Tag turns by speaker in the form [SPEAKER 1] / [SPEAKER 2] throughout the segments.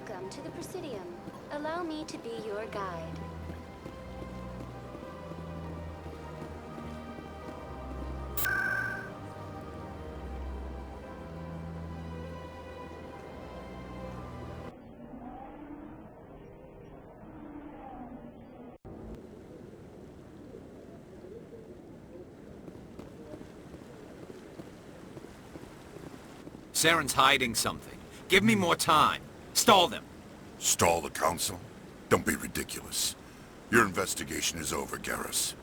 [SPEAKER 1] Welcome to the Presidium. Allow me to be your guide.
[SPEAKER 2] Saren's hiding something. Give me more time. Stall them.
[SPEAKER 3] Stall the Council? Don't be ridiculous. Your investigation is over, Garrus.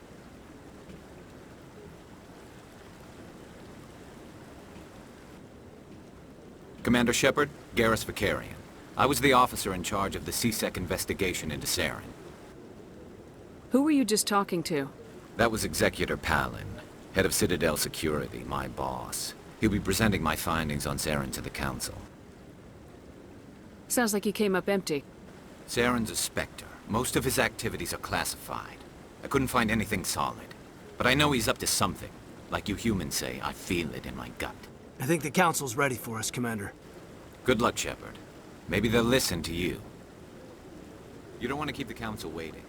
[SPEAKER 2] Commander Shepard, Garrus Vicarian. I was the officer in charge of the C-Sec investigation into Saren.
[SPEAKER 4] Who were you just talking to?
[SPEAKER 2] That was Executor Palin, head of Citadel Security, my boss. He'll be presenting my findings on Saren to the Council.
[SPEAKER 4] Sounds like he came up empty.
[SPEAKER 2] Saren's a Spectre. Most of his activities are classified. I couldn't find anything solid. But I know he's up to something. Like you humans say, I feel it in my gut.
[SPEAKER 5] I think the Council's ready for us, Commander.
[SPEAKER 2] Good luck, Shepard. Maybe they'll listen to you. You don't want to keep the Council waiting.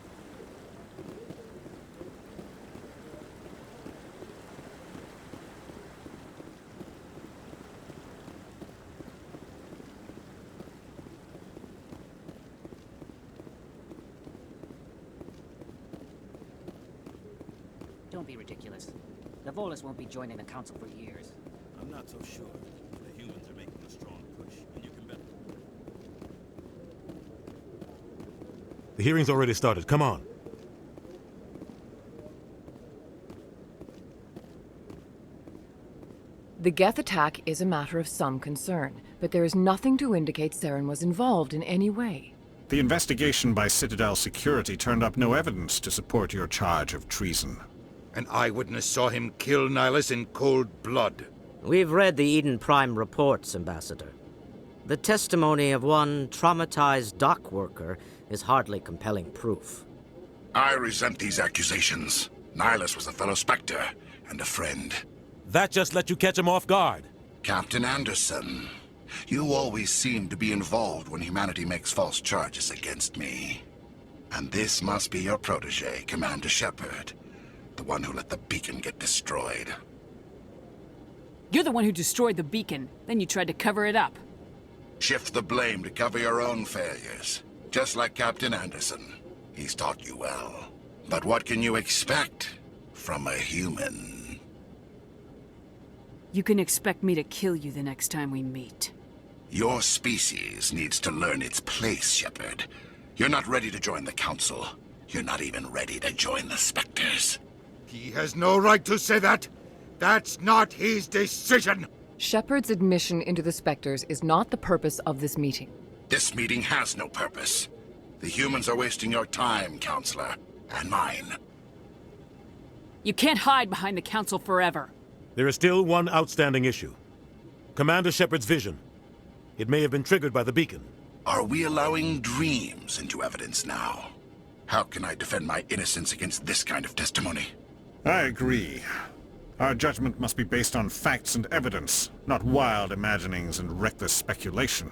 [SPEAKER 6] Don't be ridiculous. The Volus won't be joining the Council for years.
[SPEAKER 7] I'm not so sure. The humans are making a strong push, and you can bet.
[SPEAKER 8] The hearing's already started. Come on.
[SPEAKER 9] The Geth attack is a matter of some concern, but there is nothing to indicate Saren was involved in any way.
[SPEAKER 10] The investigation by Citadel Security turned up no evidence to support your charge of treason.
[SPEAKER 11] An eyewitness saw him kill Nihilus in cold blood.
[SPEAKER 6] We've read the Eden Prime reports, Ambassador. The testimony of one traumatized dock worker is hardly compelling proof.
[SPEAKER 3] I resent these accusations. Nihilus was a fellow Spectre and a friend.
[SPEAKER 8] That just let you catch him off guard.
[SPEAKER 3] Captain Anderson, you always seem to be involved when humanity makes false charges against me. And this must be your protege, Commander Shepard. The one who let the beacon get destroyed.
[SPEAKER 4] You're the one who destroyed the beacon, then you tried to cover it up.
[SPEAKER 3] Shift the blame to cover your own failures. Just like Captain Anderson. He's taught you well. But what can you expect from a human?
[SPEAKER 4] You can expect me to kill you the next time we meet.
[SPEAKER 3] Your species needs to learn its place, Shepard. You're not ready to join the Council. You're not even ready to join the Spectres.
[SPEAKER 11] He has no right to say that. That's not his decision.
[SPEAKER 9] Shepard's admission into the Spectres is not the purpose of this meeting.
[SPEAKER 3] This meeting has no purpose. The humans are wasting your time, Counselor. And mine.
[SPEAKER 4] You can't hide behind the Council forever.
[SPEAKER 8] There is still one outstanding issue. Commander Shepard's vision. It may have been triggered by the beacon.
[SPEAKER 3] Are we allowing dreams into evidence now? How can I defend my innocence against this kind of testimony?
[SPEAKER 10] I agree. Our judgment must be based on facts and evidence, not wild imaginings and reckless speculation.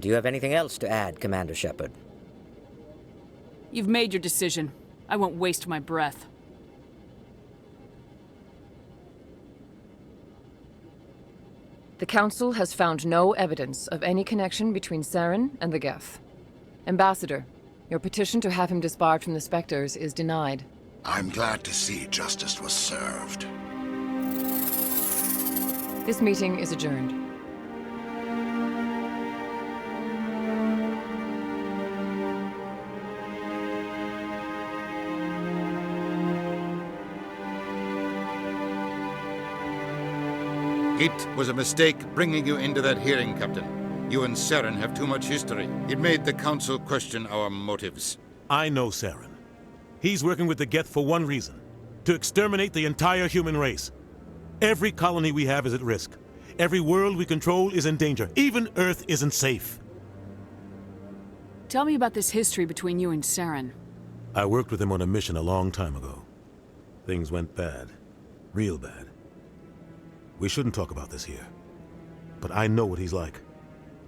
[SPEAKER 6] Do you have anything else to add, Commander Shepard?
[SPEAKER 4] You've made your decision. I won't waste my breath.
[SPEAKER 9] The Council has found no evidence of any connection between Saren and the Geth. Ambassador, your petition to have him disbarred from the Spectres is denied.
[SPEAKER 3] I'm glad to see justice was served.
[SPEAKER 9] This meeting is adjourned.
[SPEAKER 11] It was a mistake bringing you into that hearing, Captain. You and Saren have too much history. It made the Council question our motives.
[SPEAKER 8] I know Saren. He's working with the Geth for one reason. To exterminate the entire human race. Every colony we have is at risk. Every world we control is in danger. Even Earth isn't safe.
[SPEAKER 4] Tell me about this history between you and Saren.
[SPEAKER 8] I worked with him on a mission a long time ago. Things went bad. Real bad. We shouldn't talk about this here. But I know what he's like.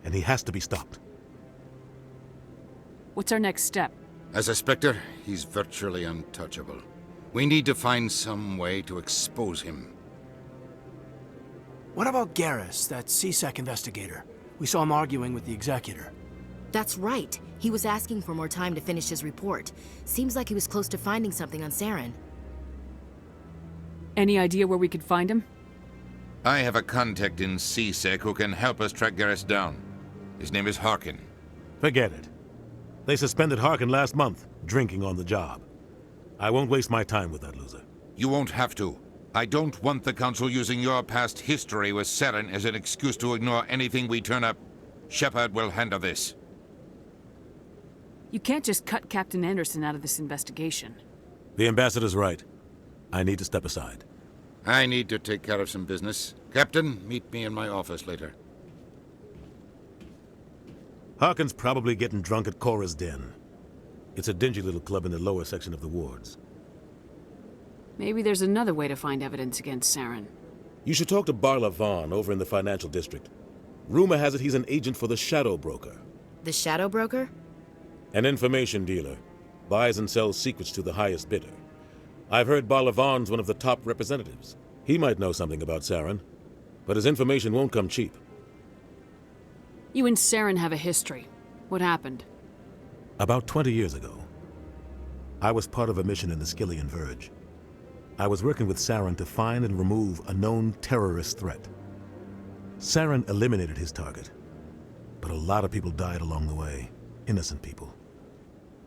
[SPEAKER 8] And he has to be stopped.
[SPEAKER 4] What's our next step?
[SPEAKER 11] As a Spectre, he's virtually untouchable. We need to find some way to expose him.
[SPEAKER 5] What about Garrus, that CSEC investigator? We saw him arguing with the Executor.
[SPEAKER 12] That's right. He was asking for more time to finish his report. Seems like he was close to finding something on Saren.
[SPEAKER 4] Any idea where we could find him?
[SPEAKER 11] I have a contact in CSEC who can help us track Garrus down. His name is Harkin.
[SPEAKER 8] Forget it. They suspended Harkin last month, drinking on the job. I won't waste my time with that loser.
[SPEAKER 11] You won't have to. I don't want the Council using your past history with Saren as an excuse to ignore anything we turn up. Shepard will handle this.
[SPEAKER 4] You can't just cut Captain Anderson out of this investigation.
[SPEAKER 8] The Ambassador's right. I need to step aside.
[SPEAKER 11] I need to take care of some business. Captain, meet me in my office later.
[SPEAKER 8] Harkin's probably getting drunk at Cora's Den. It's a dingy little club in the lower section of the wards.
[SPEAKER 4] Maybe there's another way to find evidence against Saren.
[SPEAKER 8] You should talk to Barla Vaughn over in the financial district. Rumor has it he's an agent for the Shadow Broker.
[SPEAKER 12] The Shadow Broker?
[SPEAKER 8] An information dealer. Buys and sells secrets to the highest bidder. I've heard Barla Vaughn's one of the top representatives. He might know something about Saren, but his information won't come cheap.
[SPEAKER 4] You and Saren have a history. What happened?
[SPEAKER 8] About 20 years ago, I was part of a mission in the Skillian Verge. I was working with Saren to find and remove a known terrorist threat. Saren eliminated his target, but a lot of people died along the way, innocent people.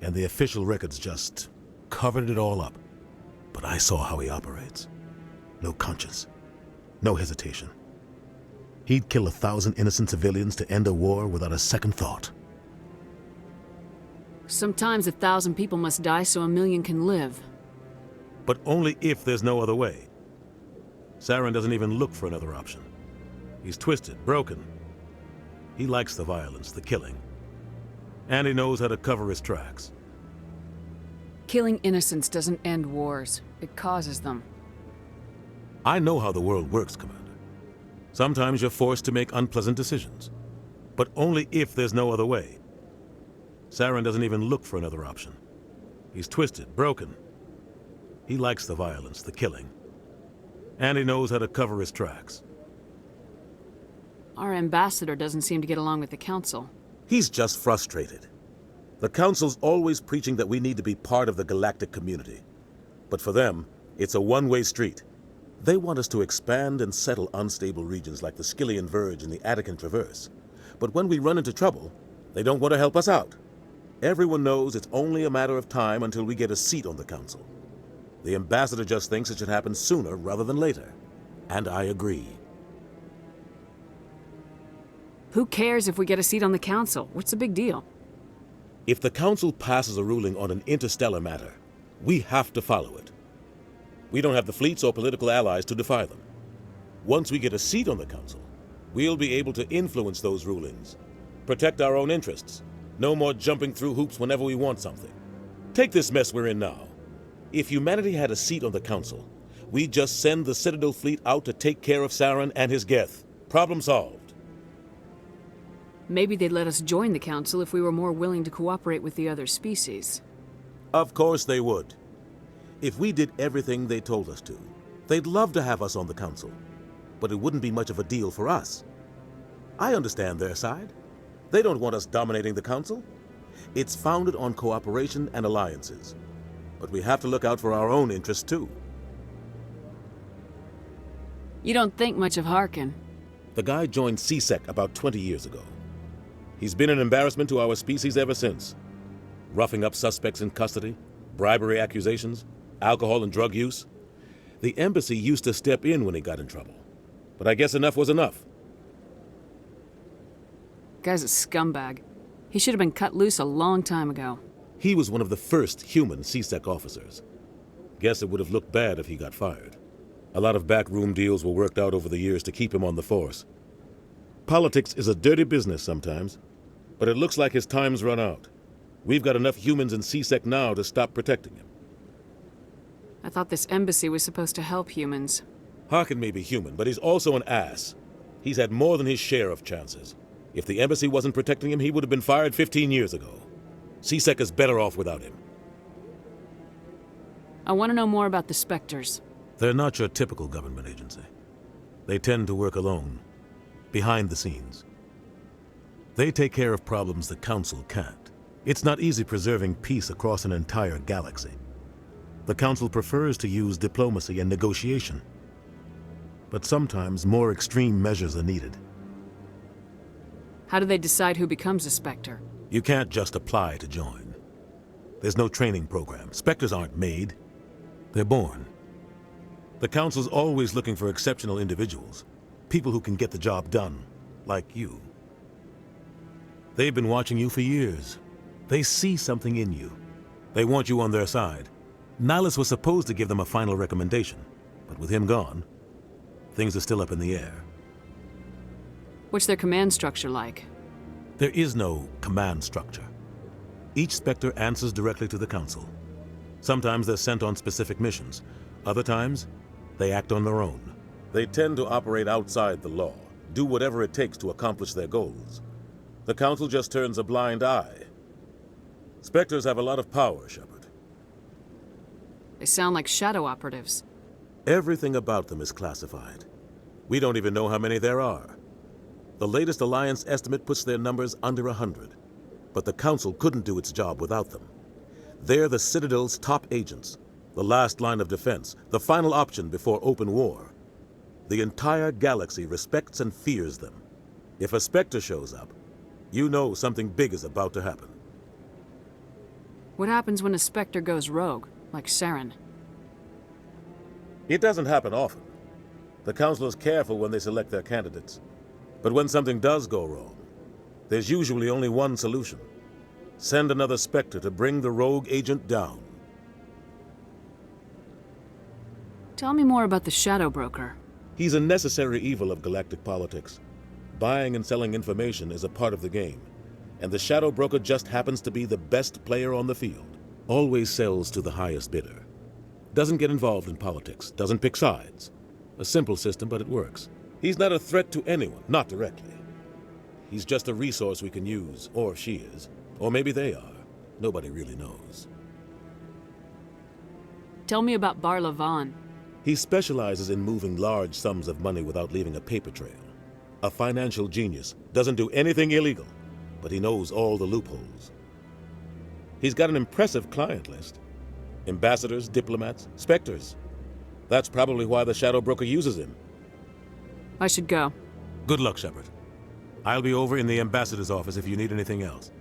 [SPEAKER 8] And the official records just covered it all up. But I saw how he operates. No conscience, no hesitation. He'd kill 1,000 innocent civilians to end a war without a second thought.
[SPEAKER 4] Sometimes 1,000 people must die so 1,000,000 can live.
[SPEAKER 8] But only if there's no other way. Saren doesn't even look for another option. He's twisted, broken. He likes the violence, the killing. And he knows how to cover his tracks.
[SPEAKER 4] Killing innocents doesn't end wars. It causes them.
[SPEAKER 8] I know how the world works, Commander. Sometimes you're forced to make unpleasant decisions. But only if there's no other way. Saren doesn't even look for another option. He's twisted, broken. He likes the violence, the killing. And he knows how to cover his tracks.
[SPEAKER 4] Our ambassador doesn't seem to get along with the Council.
[SPEAKER 8] He's just frustrated. The Council's always preaching that we need to be part of the galactic community. But for them, it's a one-way street. They want us to expand and settle unstable regions like the Skillian Verge and the Attican Traverse. But when we run into trouble, they don't want to help us out. Everyone knows it's only a matter of time until we get a seat on the Council. The Ambassador just thinks it should happen sooner rather than later. And I agree.
[SPEAKER 4] Who cares if we get a seat on the Council? What's the big deal?
[SPEAKER 8] If the Council passes a ruling on an interstellar matter, we have to follow it. We don't have the fleets or political allies to defy them. Once we get a seat on the Council, we'll be able to influence those rulings, protect our own interests. No more jumping through hoops whenever we want something. Take this mess we're in now. If humanity had a seat on the Council, we'd just send the Citadel fleet out to take care of Saren and his Geth. Problem solved.
[SPEAKER 4] Maybe they'd let us join the Council if we were more willing to cooperate with the other species.
[SPEAKER 8] Of course they would. If we did everything they told us to, they'd love to have us on the Council. But it wouldn't be much of a deal for us. I understand their side. They don't want us dominating the Council. It's founded on cooperation and alliances. But we have to look out for our own interests, too.
[SPEAKER 4] You don't think much of Harkin.
[SPEAKER 8] The guy joined CSEC about 20 years ago. He's been an embarrassment to our species ever since. Roughing up suspects in custody, bribery accusations, alcohol and drug use. The embassy used to step in when he got in trouble. But I guess enough was enough.
[SPEAKER 4] Guy's a scumbag. He should have been cut loose a long time ago.
[SPEAKER 8] He was one of the first human CSEC officers. Guess it would have looked bad if he got fired. A lot of backroom deals were worked out over the years to keep him on the force. Politics is a dirty business sometimes, but it looks like his time's run out. We've got enough humans in CSEC now to stop protecting him.
[SPEAKER 4] I thought this embassy was supposed to help humans.
[SPEAKER 8] Harkin may be human, but he's also an ass. He's had more than his share of chances. If the embassy wasn't protecting him, he would have been fired 15 years ago. C-Sec is better off without him.
[SPEAKER 4] I want to know more about the Spectres.
[SPEAKER 8] They're not your typical government agency. They tend to work alone, behind the scenes. They take care of problems the Council can't. It's not easy preserving peace across an entire galaxy. The Council prefers to use diplomacy and negotiation. But sometimes more extreme measures are needed.
[SPEAKER 4] How do they decide who becomes a Spectre?
[SPEAKER 8] You can't just apply to join. There's no training program. Spectres aren't made. They're born. The Council's always looking for exceptional individuals. People who can get the job done, like you. They've been watching you for years. They see something in you. They want you on their side. Nihilus was supposed to give them a final recommendation, but with him gone, things are still up in the air.
[SPEAKER 4] What's their command structure like?
[SPEAKER 8] There is no command structure. Each Spectre answers directly to the Council. Sometimes they're sent on specific missions. Other times, they act on their own. They tend to operate outside the law, do whatever it takes to accomplish their goals. The Council just turns a blind eye. Spectres have a lot of power, Shepard.
[SPEAKER 4] They sound like shadow operatives.
[SPEAKER 8] Everything about them is classified. We don't even know how many there are. The latest Alliance estimate puts their numbers under 100. But the Council couldn't do its job without them. They're the Citadel's top agents, the last line of defense, the final option before open war. The entire galaxy respects and fears them. If a Spectre shows up, you know something big is about to happen.
[SPEAKER 4] What happens when a Spectre goes rogue, like Saren?
[SPEAKER 8] It doesn't happen often. The Council is careful when they select their candidates. But when something does go wrong, there's usually only one solution. Send another Spectre to bring the rogue agent down.
[SPEAKER 4] Tell me more about the Shadow Broker.
[SPEAKER 8] He's a necessary evil of galactic politics. Buying and selling information is a part of the game, and the Shadow Broker just happens to be the best player on the field. Always sells to the highest bidder. Doesn't get involved in politics, doesn't pick sides. A simple system, but it works. He's not a threat to anyone, not directly. He's just a resource we can use, or she is. Or maybe they are. Nobody really knows.
[SPEAKER 4] Tell me about Bar Lavan.
[SPEAKER 8] He specializes in moving large sums of money without leaving a paper trail. A financial genius, doesn't do anything illegal, but he knows all the loopholes. He's got an impressive client list. Ambassadors, diplomats, Spectres. That's probably why the Shadow Broker uses him.
[SPEAKER 4] I should go.
[SPEAKER 8] Good luck, Shepard. I'll be over in the Ambassador's office if you need anything else.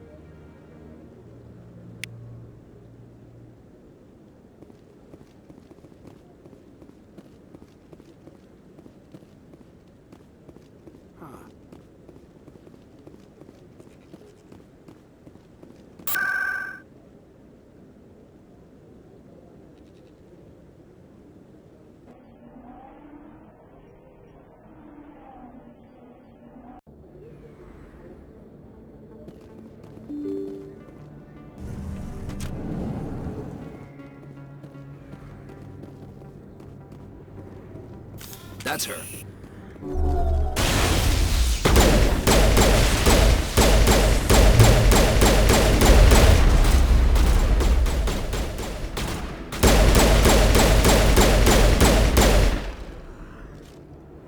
[SPEAKER 13] That's her.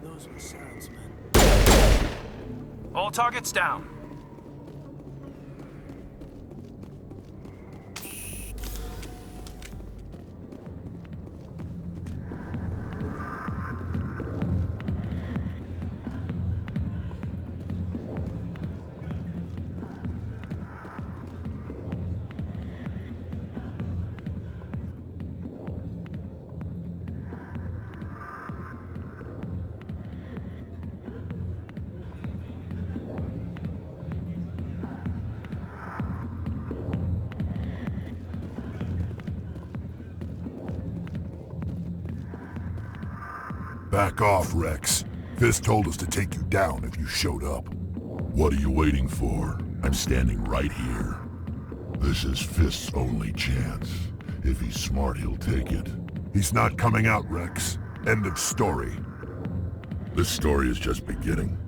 [SPEAKER 5] Those were Saren's men.
[SPEAKER 13] All targets down.
[SPEAKER 14] Back off, Rex. Fist told us to take you down if you showed up. What are you waiting for? I'm standing right here. This is Fist's only chance. If he's smart, he'll take it. He's not coming out, Rex. End of story. This story is just beginning.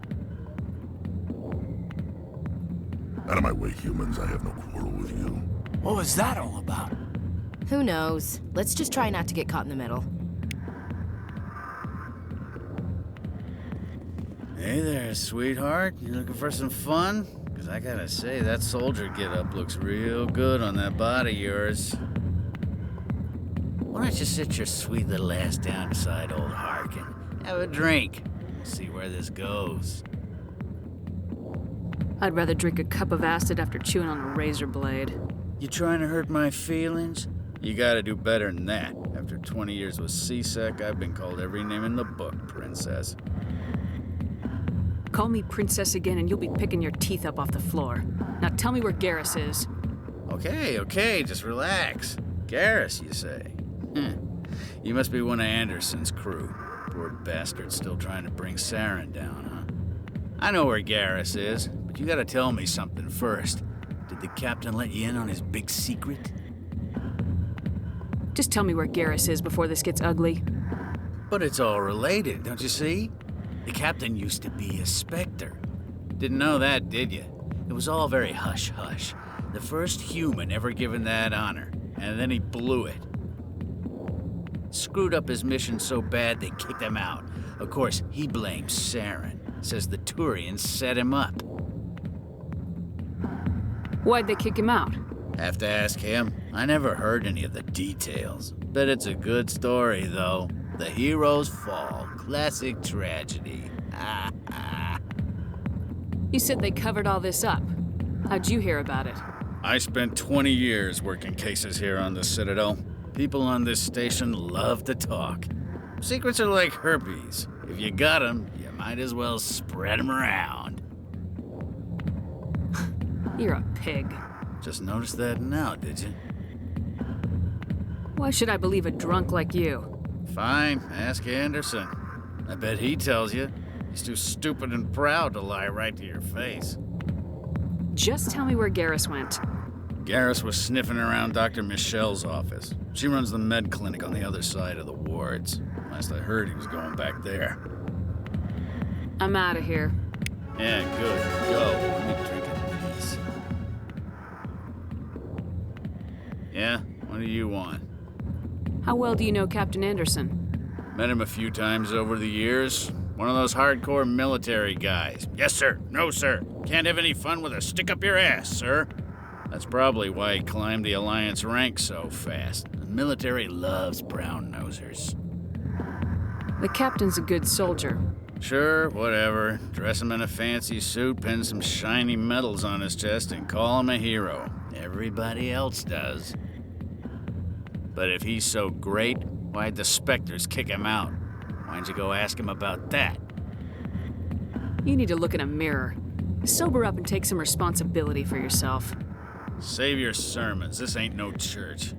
[SPEAKER 14] Out of my way, humans. I have no quarrel with you.
[SPEAKER 5] What was that all about?
[SPEAKER 12] Who knows? Let's just try not to get caught in the middle.
[SPEAKER 15] Hey there, sweetheart. You looking for some fun? Because I gotta say, that soldier get-up looks real good on that body of yours. Why don't you sit your sweet little ass down beside old Harkin? Have a drink. We'll see where this goes.
[SPEAKER 4] I'd rather drink a cup of acid after chewing on a razor blade.
[SPEAKER 15] You trying to hurt my feelings? You gotta do better than that. After 20 years with C-Sec, I've been called every name in the book, princess.
[SPEAKER 4] Call me princess again and you'll be picking your teeth up off the floor. Now tell me where Garrus is.
[SPEAKER 15] Okay, just relax. Garrus, you say? You must be one of Anderson's crew. Poor bastard still trying to bring Saren down, huh? I know where Garrus is, but you gotta tell me something first. Did the captain let you in on his big secret?
[SPEAKER 4] Just tell me where Garrus is before this gets ugly.
[SPEAKER 15] But it's all related, don't you see? The captain used to be a Spectre. Didn't know that, did you? It was all very hush-hush. The first human ever given that honor, and then he blew it. Screwed up his mission so bad they kicked him out. Of course, he blames Saren. Says the Turians set him up.
[SPEAKER 4] Why'd they kick him out?
[SPEAKER 15] Have to ask him. I never heard any of the details. Bet it's a good story, though. The hero's fall. Classic tragedy.
[SPEAKER 4] You said they covered all this up. How'd you hear about it?
[SPEAKER 15] I spent 20 years working cases here on the Citadel. People on this station love to talk. Secrets are like herpes. If you got them, you might as well spread them around.
[SPEAKER 4] You're a pig.
[SPEAKER 15] Just noticed that now, did you?
[SPEAKER 4] Why should I believe a drunk like you?
[SPEAKER 15] Fine, ask Anderson. I bet he tells you. He's too stupid and proud to lie right to your face.
[SPEAKER 4] Just tell me where Garrus went.
[SPEAKER 15] Garrus was sniffing around Dr. Michelle's office. She runs the med clinic on the other side of the wards. Last I heard, he was going back there.
[SPEAKER 4] I'm out of here.
[SPEAKER 15] Yeah, good. Go. Let me drink in peace. Yeah? What do you want?
[SPEAKER 4] How well do you know Captain Anderson?
[SPEAKER 15] Met him a few times over the years. One of those hardcore military guys. Yes, sir. No, sir. Can't have any fun with a stick up your ass, sir. That's probably why he climbed the Alliance ranks so fast. The military loves brown-nosers.
[SPEAKER 4] The captain's a good soldier.
[SPEAKER 15] Sure, whatever. Dress him in a fancy suit, pin some shiny medals on his chest, and call him a hero. Everybody else does. But if he's so great, why'd the Spectres kick him out? Why'd you go ask him about that?
[SPEAKER 4] You need to look in a mirror. Sober up and take some responsibility for yourself.
[SPEAKER 15] Save your sermons. This ain't no church.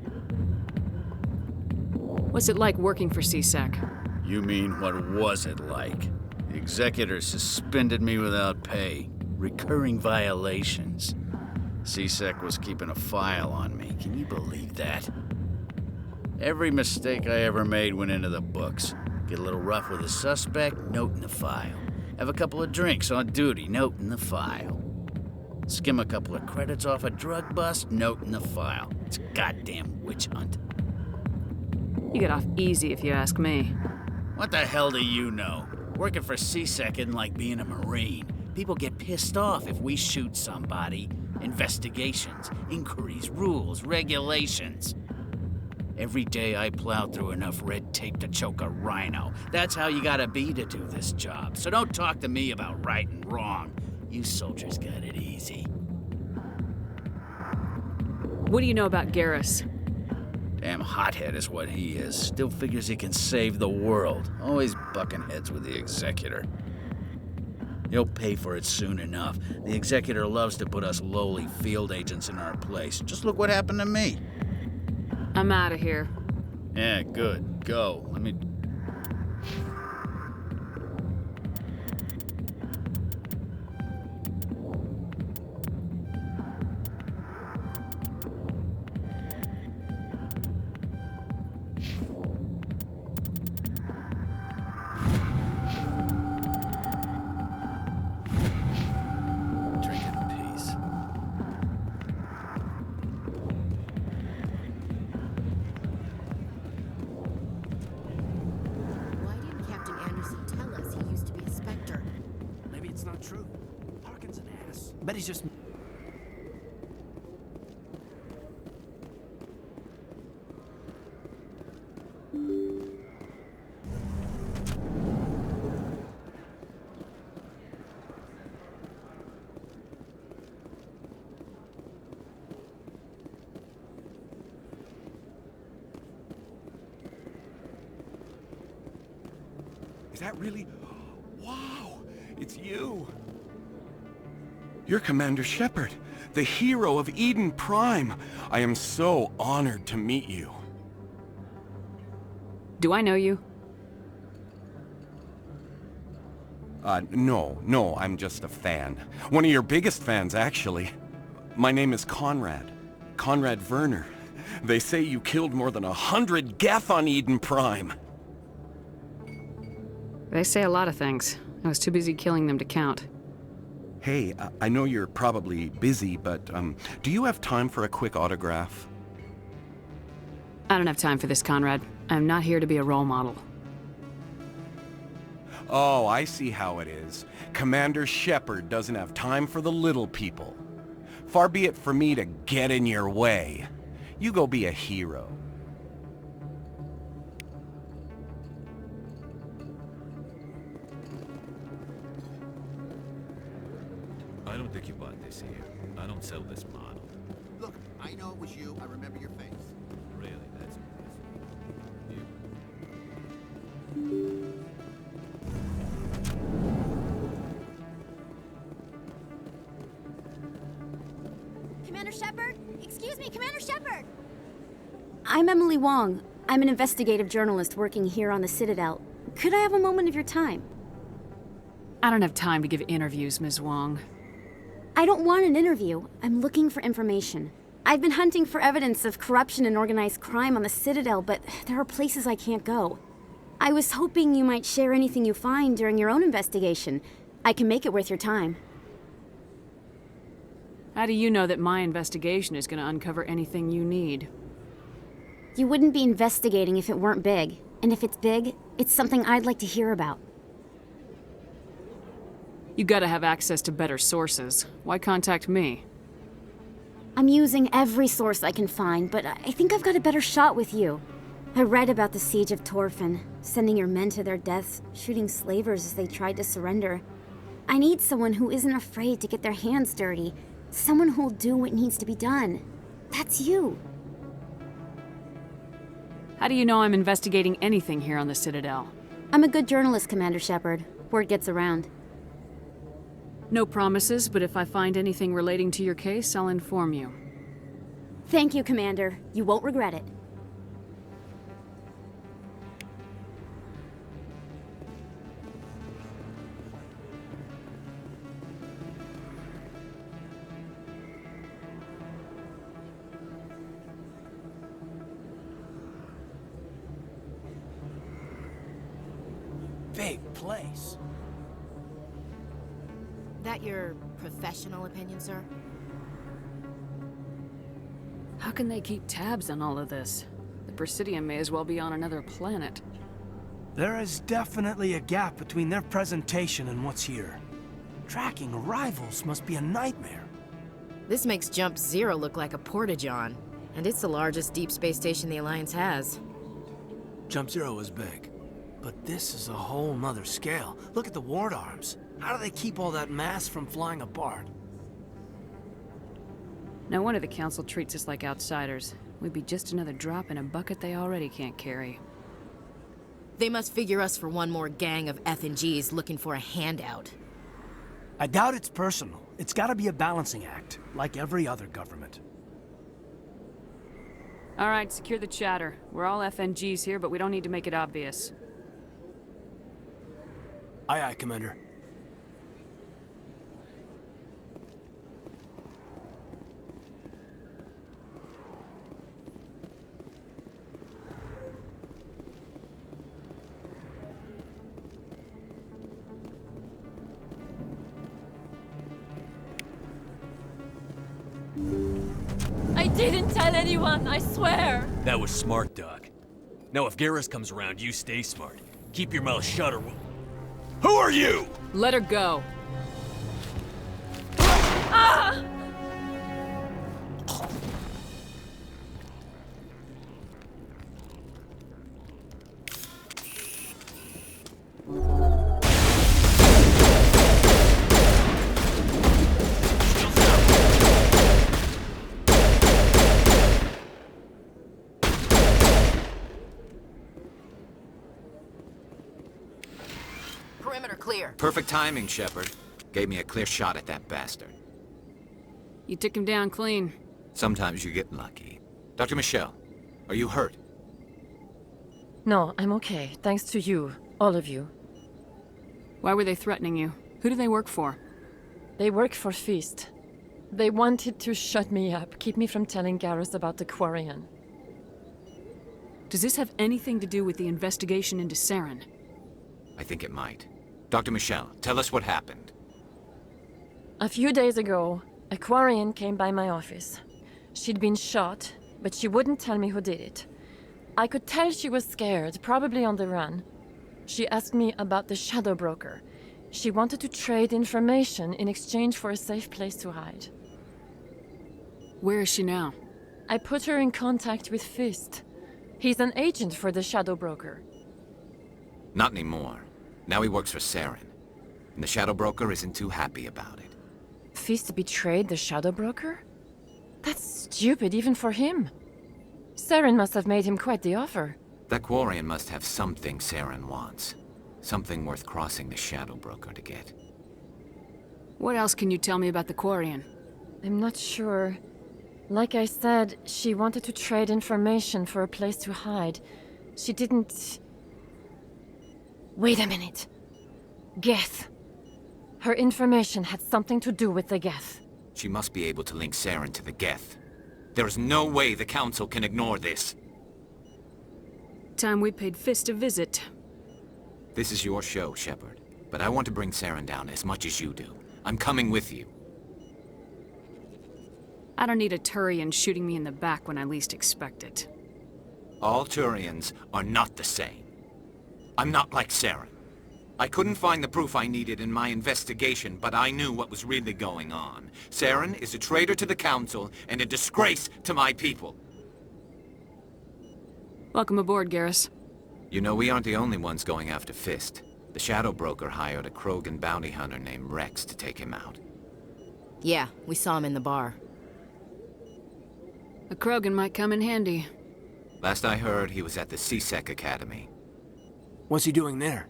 [SPEAKER 4] What's it like working for C-Sec?
[SPEAKER 15] You mean, what was it like? The executor suspended me without pay. Recurring violations. C-Sec was keeping a file on me. Can you believe that? Every mistake I ever made went into the books. Get a little rough with a suspect, note in the file. Have a couple of drinks on duty, note in the file. Skim a couple of credits off a drug bust, note in the file. It's a goddamn witch hunt.
[SPEAKER 4] You get off easy if you ask me.
[SPEAKER 15] What the hell do you know? Working for C-Sec isn't like being a Marine. People get pissed off if we shoot somebody. Investigations, inquiries, rules, regulations. Every day I plow through enough red tape to choke a rhino. That's how you gotta be to do this job. So don't talk to me about right and wrong. You soldiers got it easy.
[SPEAKER 4] What do you know about Garrus?
[SPEAKER 15] Damn hothead is what he is. Still figures he can save the world. Always bucking heads with the executor. He'll pay for it soon enough. The executor loves to put us lowly field agents in our place. Just look what happened to me.
[SPEAKER 4] I'm out of here.
[SPEAKER 15] Yeah, good. Go. Let me... Drink in peace.
[SPEAKER 5] Bet he's just...
[SPEAKER 16] Is that really... Wow! It's you! You're Commander Shepard, the hero of Eden Prime. I am so honored to meet you.
[SPEAKER 4] Do I know you?
[SPEAKER 16] No, I'm just a fan. One of your biggest fans, actually. My name is Conrad. Conrad Werner. They say you killed more than 100 Geth on Eden Prime.
[SPEAKER 4] They say a lot of things. I was too busy killing them to count.
[SPEAKER 16] Hey, I know you're probably busy, but, do you have time for a quick autograph?
[SPEAKER 4] I don't have time for this, Conrad. I'm not here to be a role model.
[SPEAKER 16] Oh, I see how it is. Commander Shepard doesn't have time for the little people. Far be it for me to get in your way. You go be a hero.
[SPEAKER 2] I don't think you bought this here. I don't sell this model.
[SPEAKER 17] Look, I know it was you. I remember your face.
[SPEAKER 2] Really, that's impressive.
[SPEAKER 18] Commander Shepard? Excuse me, Commander Shepard! I'm Emily Wong. I'm an investigative journalist working here on the Citadel. Could I have a moment of your time?
[SPEAKER 4] I don't have time to give interviews, Ms. Wong.
[SPEAKER 18] I don't want an interview. I'm looking for information. I've been hunting for evidence of corruption and organized crime on the Citadel, but there are places I can't go. I was hoping you might share anything you find during your own investigation. I can make it worth your time.
[SPEAKER 4] How do you know that my investigation is going to uncover anything you need?
[SPEAKER 18] You wouldn't be investigating if it weren't big. And if it's big, it's something I'd like to hear about.
[SPEAKER 4] You gotta have access to better sources. Why contact me?
[SPEAKER 18] I'm using every source I can find, but I think I've got a better shot with you. I read about the siege of Torfin, sending your men to their deaths, shooting slavers as they tried to surrender. I need someone who isn't afraid to get their hands dirty. Someone who'll do what needs to be done. That's you.
[SPEAKER 4] How do you know I'm investigating anything here on the Citadel?
[SPEAKER 18] I'm a good journalist, Commander Shepard. Word gets around.
[SPEAKER 4] No promises, but if I find anything relating to your case, I'll inform you.
[SPEAKER 18] Thank you, Commander. You won't regret it.
[SPEAKER 5] Big place.
[SPEAKER 12] That your professional opinion, sir?
[SPEAKER 4] How can they keep tabs on all of this? The Presidium may as well be on another planet.
[SPEAKER 5] There is definitely a gap between their presentation and what's here. Tracking rivals must be a nightmare.
[SPEAKER 12] This makes Jump Zero look like a porta-john, and it's the largest deep space station the Alliance has.
[SPEAKER 5] Jump Zero is big, but this is a whole nother scale. Look at the ward arms. How do they keep all that mass from flying apart?
[SPEAKER 4] No wonder the Council treats us like outsiders. We'd be just another drop in a bucket they already can't carry.
[SPEAKER 12] They must figure us for one more gang of F&Gs looking for a handout.
[SPEAKER 5] I doubt it's personal. It's gotta be a balancing act, like every other government.
[SPEAKER 4] All right, secure the chatter. We're all FNGs here, but we don't need to make it obvious.
[SPEAKER 5] Aye, aye, Commander.
[SPEAKER 19] I didn't tell anyone, I swear!
[SPEAKER 13] That was smart, Doc. Now if Garrus comes around, you stay smart. Keep your mouth shut or we'll... Who are you?
[SPEAKER 4] Let her go.
[SPEAKER 19] Ah!
[SPEAKER 12] Perimeter clear.
[SPEAKER 2] Perfect timing, Shepard. Gave me a clear shot at that bastard.
[SPEAKER 4] You took him down clean.
[SPEAKER 2] Sometimes you get lucky. Dr. Michelle, are you hurt?
[SPEAKER 9] No, I'm okay. Thanks to you. All of you.
[SPEAKER 4] Why were they threatening you? Who do they work for?
[SPEAKER 9] They work for Feast. They wanted to shut me up, keep me from telling Garrus about the Quarian.
[SPEAKER 4] Does this have anything to do with the investigation into Saren?
[SPEAKER 2] I think it might. Dr. Michelle, tell us what happened.
[SPEAKER 9] A few days ago, a Quarian came by my office. She'd been shot, but she wouldn't tell me who did it. I could tell she was scared, probably on the run. She asked me about the Shadow Broker. She wanted to trade information in exchange for a safe place to hide.
[SPEAKER 4] Where is she now?
[SPEAKER 9] I put her in contact with Fist. He's an agent for the Shadow Broker.
[SPEAKER 2] Not anymore. Now he works for Saren. And the Shadow Broker isn't too happy about it.
[SPEAKER 9] Fist betrayed the Shadow Broker? That's stupid even for him. Saren must have made him quite the offer.
[SPEAKER 2] That Quarian must have something Saren wants. Something worth crossing the Shadow Broker to get.
[SPEAKER 4] What else can you tell me about the Quarian?
[SPEAKER 9] I'm not sure. Like I said, she wanted to trade information for a place to hide. She didn't... Wait a minute. Geth. Her information had something to do with the Geth.
[SPEAKER 2] She must be able to link Saren to the Geth. There is no way the Council can ignore this.
[SPEAKER 4] Time we paid Fist a visit.
[SPEAKER 2] This is your show, Shepard. But I want to bring Saren down as much as you do. I'm coming with you.
[SPEAKER 4] I don't need a Turian shooting me in the back when I least expect it.
[SPEAKER 2] All Turians are not the same. I'm not like Saren. I couldn't find the proof I needed in my investigation, but I knew what was really going on. Saren is a traitor to the Council and a disgrace to my people.
[SPEAKER 4] Welcome aboard, Garrus.
[SPEAKER 2] You know, we aren't the only ones going after Fist. The Shadow Broker hired a Krogan bounty hunter named Rex to take him out.
[SPEAKER 12] Yeah, we saw him in the bar.
[SPEAKER 4] A Krogan might come in handy.
[SPEAKER 2] Last I heard, he was at the CSEC Academy.
[SPEAKER 5] What's he doing there?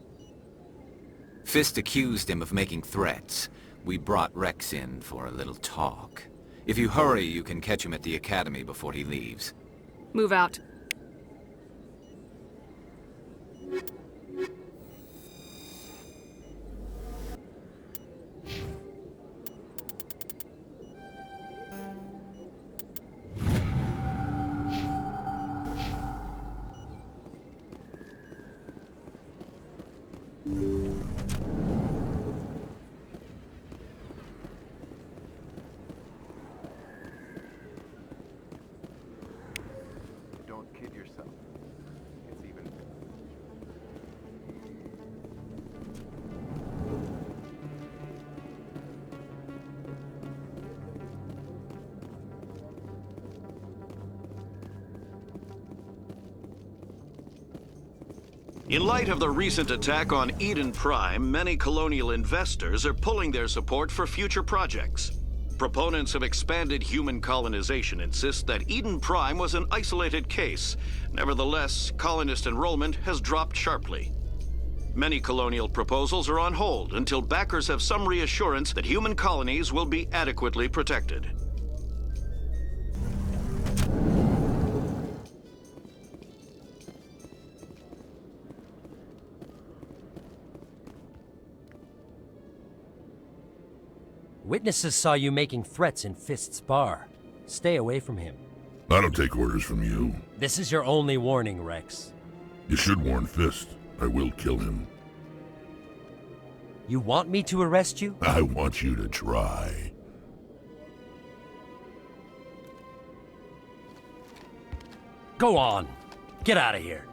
[SPEAKER 2] Fist accused him of making threats. We brought Rex in for a little talk. If you hurry, you can catch him at the Academy before he leaves.
[SPEAKER 4] Move out.
[SPEAKER 20] Don't kid yourself. It's even...
[SPEAKER 21] In light of the recent attack on Eden Prime, many colonial investors are pulling their support for future projects. Proponents of expanded human colonization insist that Eden Prime was an isolated case. Nevertheless, colonist enrollment has dropped sharply. Many colonial proposals are on hold until backers have some reassurance that human colonies will be adequately protected.
[SPEAKER 22] Witnesses saw you making threats in Fist's bar. Stay away from him.
[SPEAKER 14] I don't take orders from you.
[SPEAKER 22] This is your only warning, Rex.
[SPEAKER 14] You should warn Fist. I will kill him.
[SPEAKER 22] You want me to arrest you?
[SPEAKER 14] I want you to try.
[SPEAKER 22] Go on. Get out of here.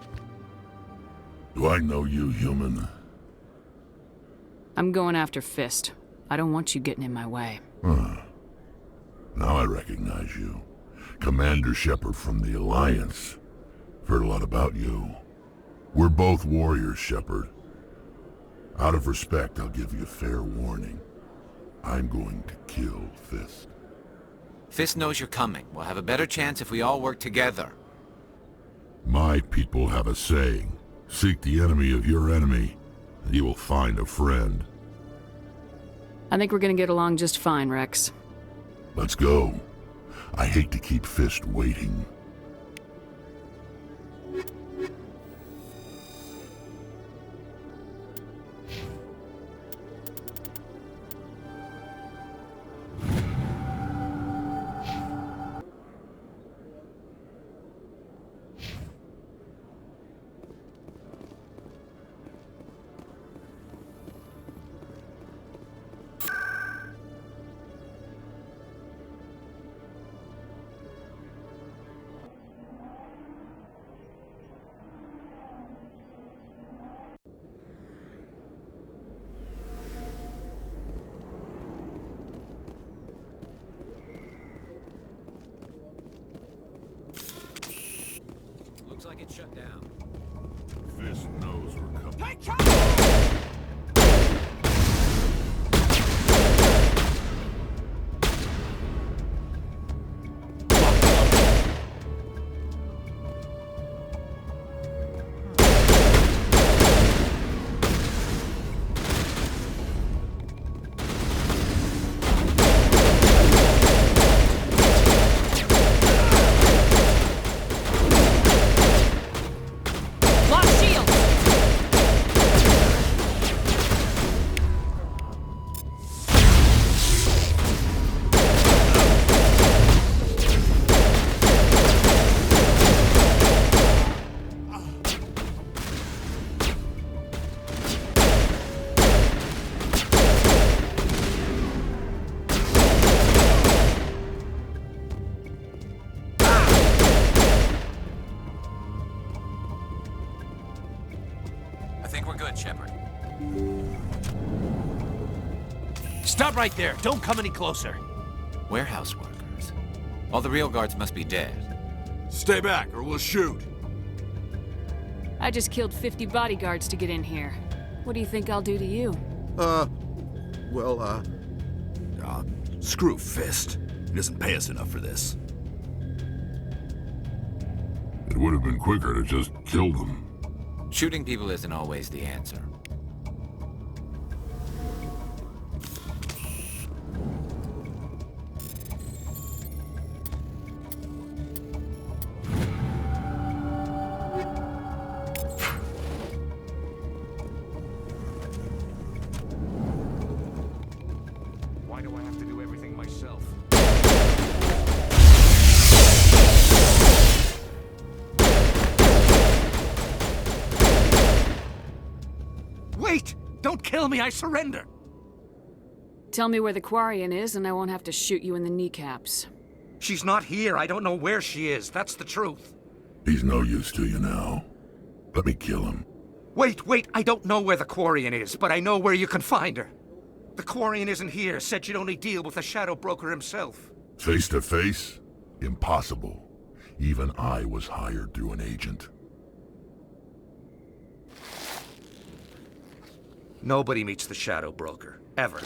[SPEAKER 14] Do I know you, human?
[SPEAKER 4] I'm going after Fist. I don't want you getting in my way.
[SPEAKER 14] Huh. Now I recognize you. Commander Shepard from the Alliance. Heard a lot about you. We're both warriors, Shepard. Out of respect, I'll give you a fair warning. I'm going to kill Fist.
[SPEAKER 2] Fist knows you're coming. We'll have a better chance if we all work together.
[SPEAKER 14] My people have a saying. Seek the enemy of your enemy, and you will find a friend.
[SPEAKER 4] I think we're gonna get along just fine, Rex.
[SPEAKER 14] Let's go. I hate to keep Fist waiting.
[SPEAKER 2] Looks like it's shut down.
[SPEAKER 14] Fist knows we're coming.
[SPEAKER 2] I think we're good, Shepard.
[SPEAKER 5] Stop right there. Don't come any closer.
[SPEAKER 2] Warehouse workers. All the real guards must be dead.
[SPEAKER 1] Stay back, or we'll shoot.
[SPEAKER 4] I just killed 50 bodyguards to get in here. What do you think I'll do to you?
[SPEAKER 1] Screw Fist. He doesn't pay us enough for this.
[SPEAKER 14] It would have been quicker to just kill them.
[SPEAKER 2] Shooting people isn't always the answer.
[SPEAKER 16] Why do I have to do everything myself?
[SPEAKER 5] Wait! Don't kill me, I surrender!
[SPEAKER 4] Tell me where the Quarian is and I won't have to shoot you in the kneecaps.
[SPEAKER 5] She's not here. I don't know where she is. That's the truth.
[SPEAKER 14] He's no use to you now. Let me kill him.
[SPEAKER 5] Wait. I don't know where the Quarian is, but I know where you can find her. The Quarian isn't here. Said you'd only deal with the Shadow Broker himself.
[SPEAKER 14] Face to face? Impossible. Even I was hired through an agent.
[SPEAKER 5] Nobody meets the Shadow Broker. Ever.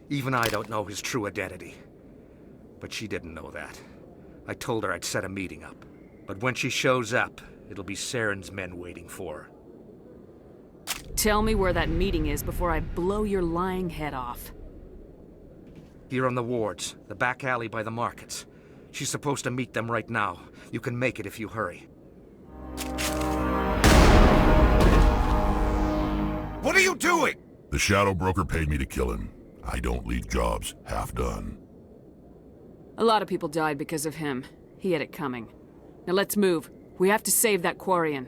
[SPEAKER 5] Even I don't know his true identity. But she didn't know that. I told her I'd set a meeting up. But when she shows up, it'll be Saren's men waiting for her.
[SPEAKER 4] Tell me where that meeting is before I blow your lying head off.
[SPEAKER 5] Here on the wards, the back alley by the markets. She's supposed to meet them right now. You can make it if you hurry.
[SPEAKER 1] What are you doing?
[SPEAKER 14] The Shadow Broker paid me to kill him. I don't leave jobs half done.
[SPEAKER 4] A lot of people died because of him. He had it coming. Now let's move. We have to save that Quarian.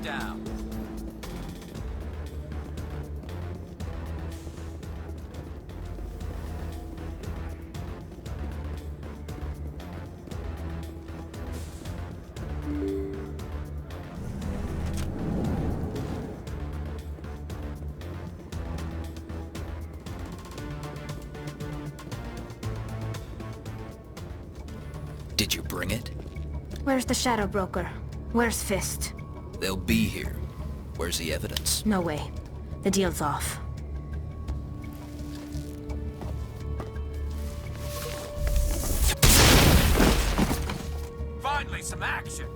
[SPEAKER 2] down.
[SPEAKER 7] Did you bring it?
[SPEAKER 10] Where's the Shadow Broker? Where's Fist?
[SPEAKER 7] They'll be here. Where's the evidence?
[SPEAKER 10] No way. The deal's off.
[SPEAKER 2] Finally, some action!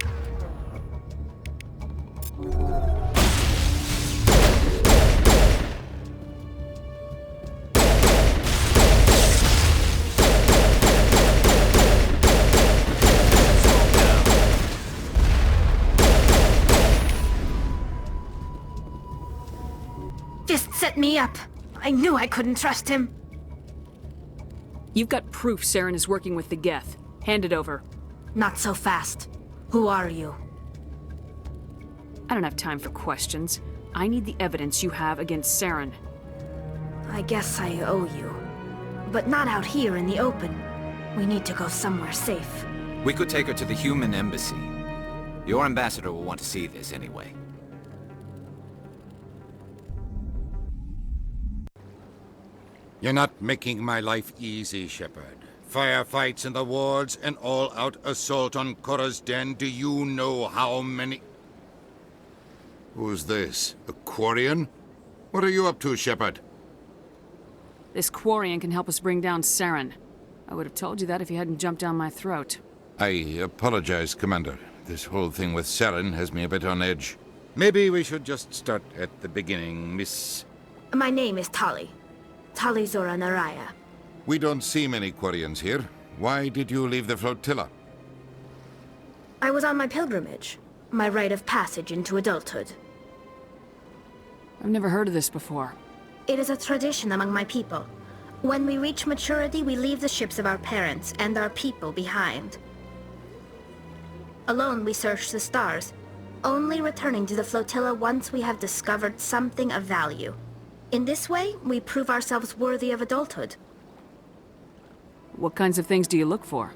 [SPEAKER 10] Fist set me up. I knew I couldn't trust him.
[SPEAKER 4] You've got proof Saren is working with the Geth. Hand it over.
[SPEAKER 10] Not so fast. Who are you?
[SPEAKER 4] I don't have time for questions. I need the evidence you have against Saren.
[SPEAKER 10] I guess I owe you. But not out here in the open. We need to go somewhere safe.
[SPEAKER 2] We could take her to the human embassy. Your ambassador will want to see this anyway.
[SPEAKER 11] You're not making my life easy, Shepard. Firefights in the wards, an all-out assault on Korra's den. Do you know how many... Who's this? A Quarian? What are you up to, Shepard?
[SPEAKER 4] This Quarian can help us bring down Saren. I would have told you that if you hadn't jumped down my throat.
[SPEAKER 11] I apologize, Commander. This whole thing with Saren has me a bit on edge. Maybe we should just start at the beginning, Miss...
[SPEAKER 10] My name is Tali. Tali Zora Naraya.
[SPEAKER 11] We don't see many Quarians here. Why did you leave the flotilla?
[SPEAKER 10] I was on my pilgrimage. My rite of passage into adulthood.
[SPEAKER 4] I've never heard of this before.
[SPEAKER 10] It is a tradition among my people. When we reach maturity, we leave the ships of our parents and our people behind. Alone, we search the stars, only returning to the flotilla once we have discovered something of value. In this way, we prove ourselves worthy of adulthood.
[SPEAKER 4] What kinds of things do you look for?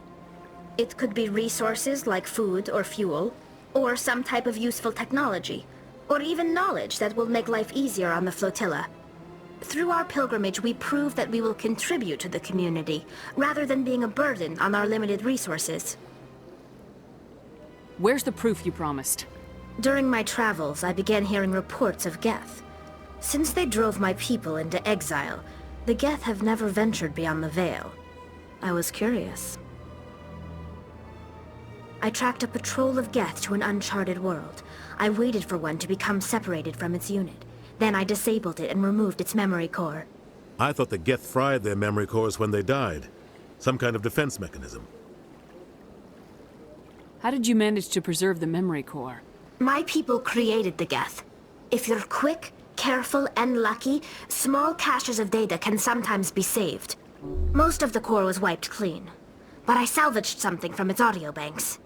[SPEAKER 10] It could be resources like food or fuel, or some type of useful technology, or even knowledge that will make life easier on the flotilla. Through our pilgrimage, we prove that we will contribute to the community, rather than being a burden on our limited resources.
[SPEAKER 4] Where's the proof you promised?
[SPEAKER 10] During my travels, I began hearing reports of Geth. Since they drove my people into exile, the Geth have never ventured beyond the Veil. I was curious. I tracked a patrol of Geth to an uncharted world. I waited for one to become separated from its unit. Then I disabled it and removed its memory core.
[SPEAKER 8] I thought the Geth fried their memory cores when they died. Some kind of defense mechanism.
[SPEAKER 4] How did you manage to preserve the memory core?
[SPEAKER 10] My people created the Geth. If you're quick, careful, and lucky, small caches of data can sometimes be saved. Most of the core was wiped clean, but I salvaged something from its audio banks.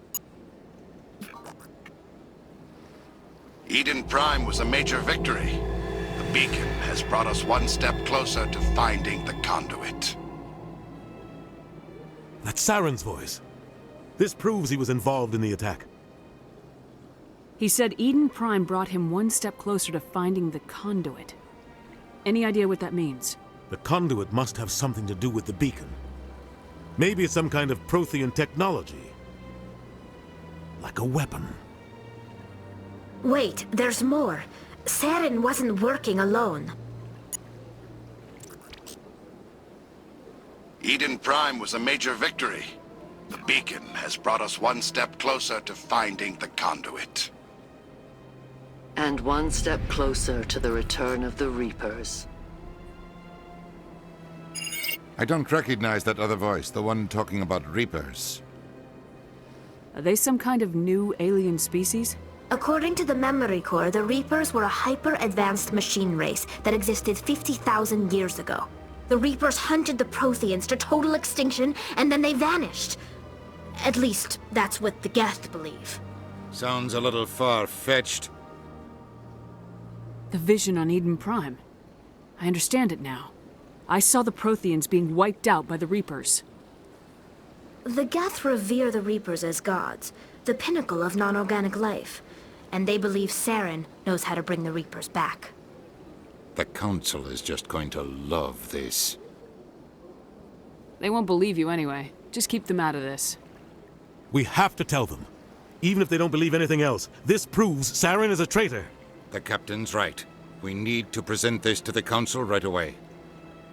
[SPEAKER 3] Eden Prime was a major victory. The beacon has brought us one step closer to finding the conduit.
[SPEAKER 8] That's Saren's voice. This proves he was involved in the attack.
[SPEAKER 4] He said Eden Prime brought him one step closer to finding the conduit. Any idea what that means?
[SPEAKER 8] The conduit must have something to do with the beacon. Maybe it's some kind of Prothean technology. Like a weapon.
[SPEAKER 10] Wait, there's more. Saren wasn't working alone.
[SPEAKER 3] Eden Prime was a major victory. The beacon has brought us one step closer to finding the conduit.
[SPEAKER 23] And one step closer to the return of the Reapers.
[SPEAKER 11] I don't recognize that other voice, the one talking about Reapers.
[SPEAKER 4] Are they some kind of new alien species?
[SPEAKER 10] According to the memory core, the Reapers were a hyper-advanced machine race that existed 50,000 years ago. The Reapers hunted the Protheans to total extinction, and then they vanished. At least, that's what the Geth believe.
[SPEAKER 11] Sounds a little far-fetched.
[SPEAKER 4] The vision on Eden Prime. I understand it now. I saw the Protheans being wiped out by the Reapers.
[SPEAKER 10] The Geth revere the Reapers as gods, the pinnacle of non-organic life. And they believe Saren knows how to bring the Reapers back.
[SPEAKER 11] The Council is just going to love this.
[SPEAKER 4] They won't believe you anyway. Just keep them out of this.
[SPEAKER 8] We have to tell them. Even if they don't believe anything else, this proves Saren is a traitor.
[SPEAKER 11] The Captain's right. We need to present this to the Council right away.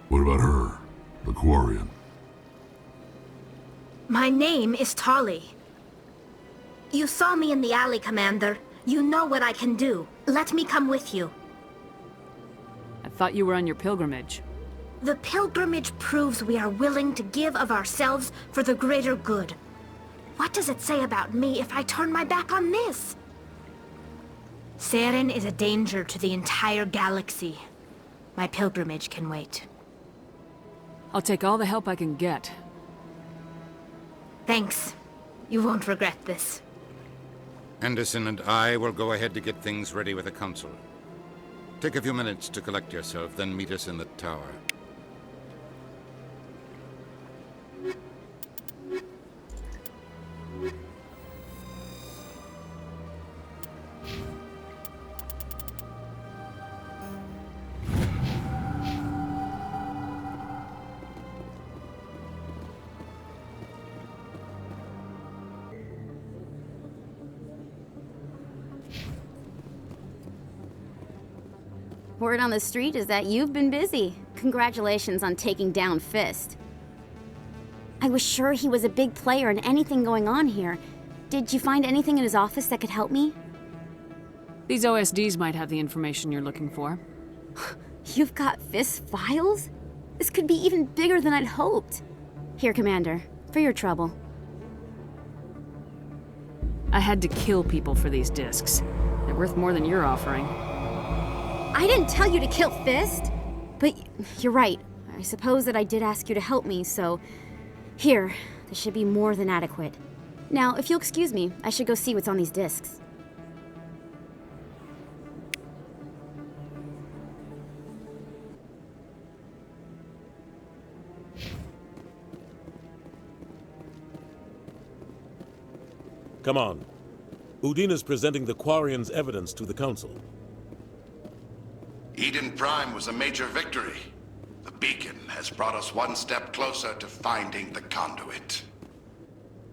[SPEAKER 14] What about her? The Quarian?
[SPEAKER 10] My name is Tali. You saw me in the alley, Commander. You know what I can do. Let me come with you.
[SPEAKER 4] I thought you were on your pilgrimage.
[SPEAKER 10] The pilgrimage proves we are willing to give of ourselves for the greater good. What does it say about me if I turn my back on this? Saren is a danger to the entire galaxy. My pilgrimage can wait.
[SPEAKER 4] I'll take all the help I can get.
[SPEAKER 10] Thanks. You won't regret this.
[SPEAKER 11] Anderson and I will go ahead to get things ready with the Council. Take a few minutes to collect yourself, then meet us in the tower.
[SPEAKER 18] Word on the street is that you've been busy. Congratulations on taking down Fist. I was sure he was a big player in anything going on here. Did you find anything in his office that could help me?
[SPEAKER 4] These OSDs might have the information you're looking for.
[SPEAKER 18] You've got Fist's files? This could be even bigger than I'd hoped. Here, Commander, for your trouble.
[SPEAKER 4] I had to kill people for these discs. They're worth more than you're offering.
[SPEAKER 18] I didn't tell you to kill Fist! But you're right. I suppose that I did ask you to help me, so... Here, this should be more than adequate. Now, if you'll excuse me, I should go see what's on these discs.
[SPEAKER 8] Come on. Udina's presenting the Quarian's evidence to the Council.
[SPEAKER 3] Eden Prime was a major victory. The beacon has brought us one step closer to finding the conduit.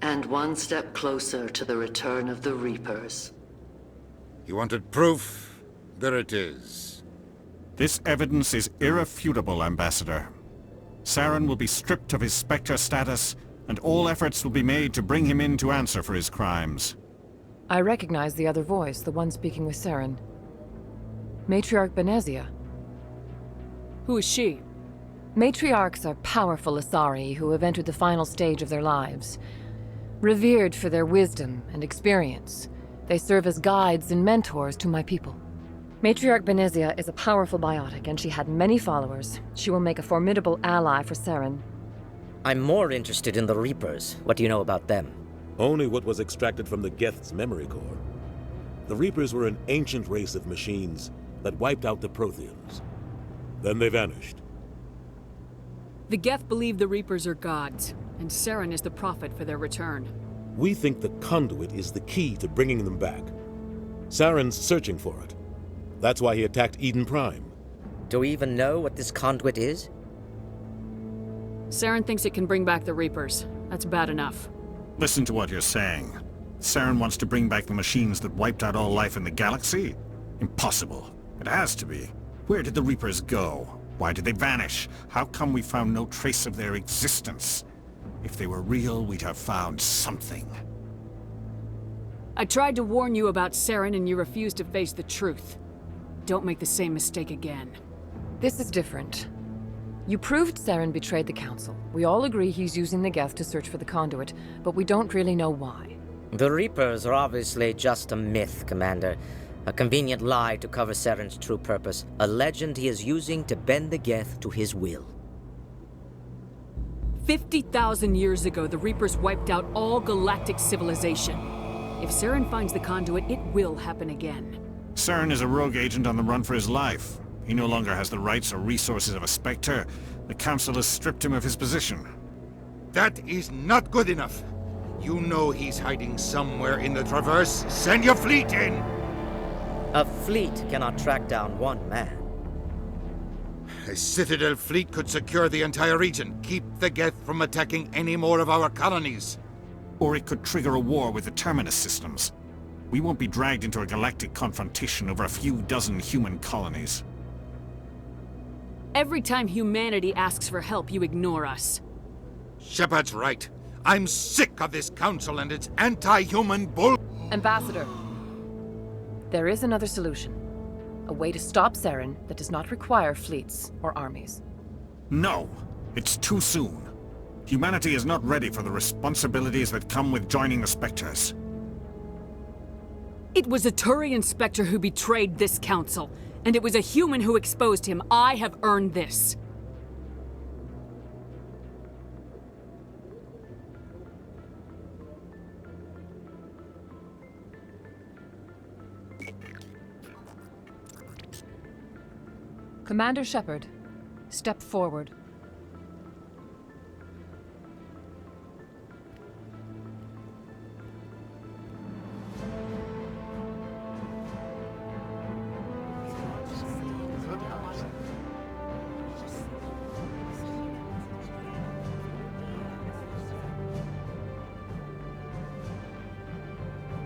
[SPEAKER 23] And one step closer to the return of the Reapers.
[SPEAKER 11] You wanted proof? There it is.
[SPEAKER 6] This evidence is irrefutable, Ambassador. Saren will be stripped of his Spectre status, and all efforts will be made to bring him in to answer for his crimes.
[SPEAKER 9] I recognize the other voice, the one speaking with Saren. Matriarch Benezia.
[SPEAKER 4] Who is she?
[SPEAKER 9] Matriarchs are powerful Asari who have entered the final stage of their lives. Revered for their wisdom and experience, they serve as guides and mentors to my people. Matriarch Benezia is a powerful biotic, and she had many followers. She will make a formidable ally for Saren.
[SPEAKER 15] I'm more interested in the Reapers. What do you know about them?
[SPEAKER 8] Only what was extracted from the Geth's memory core. The Reapers were an ancient race of machines that wiped out the Protheans. Then they vanished.
[SPEAKER 4] The Geth believe the Reapers are gods, and Saren is the prophet for their return.
[SPEAKER 8] We think the conduit is the key to bringing them back. Saren's searching for it. That's why he attacked Eden Prime.
[SPEAKER 15] Do we even know what this conduit is?
[SPEAKER 4] Saren thinks it can bring back the Reapers. That's bad enough.
[SPEAKER 6] Listen to what you're saying. Saren wants to bring back the machines that wiped out all life in the galaxy? Impossible. It has to be. Where did the Reapers go? Why did they vanish? How come we found no trace of their existence? If they were real, we'd have found something.
[SPEAKER 4] I tried to warn you about Saren and you refused to face the truth. Don't make the same mistake again.
[SPEAKER 9] This is different. You proved Saren betrayed the Council. We all agree he's using the Geth to search for the conduit, but we don't really know why.
[SPEAKER 15] The Reapers are obviously just a myth, Commander. A convenient lie to cover Saren's true purpose. A legend he is using to bend the Geth to his will.
[SPEAKER 4] 50,000 years ago, the Reapers wiped out all galactic civilization. If Saren finds the conduit, it will happen again.
[SPEAKER 6] Saren is a rogue agent on the run for his life. He no longer has the rights or resources of a Spectre. The Council has stripped him of his position.
[SPEAKER 11] That is not good enough. You know he's hiding somewhere in the Traverse. Send your fleet in!
[SPEAKER 15] A fleet cannot track down one man.
[SPEAKER 11] A Citadel fleet could secure the entire region, keep the Geth from attacking any more of our colonies.
[SPEAKER 6] Or it could trigger a war with the Terminus systems. We won't be dragged into a galactic confrontation over a few dozen human colonies.
[SPEAKER 4] Every time humanity asks for help, you ignore us.
[SPEAKER 11] Shepard's right. I'm sick of this council and its anti-human bull...
[SPEAKER 9] Ambassador, there is another solution. A way to stop Saren that does not require fleets or armies.
[SPEAKER 6] No! It's too soon. Humanity is not ready for the responsibilities that come with joining the Spectres.
[SPEAKER 4] It was a Turian Spectre who betrayed this council, and it was a human who exposed him. I have earned this.
[SPEAKER 9] Commander Shepard, step forward.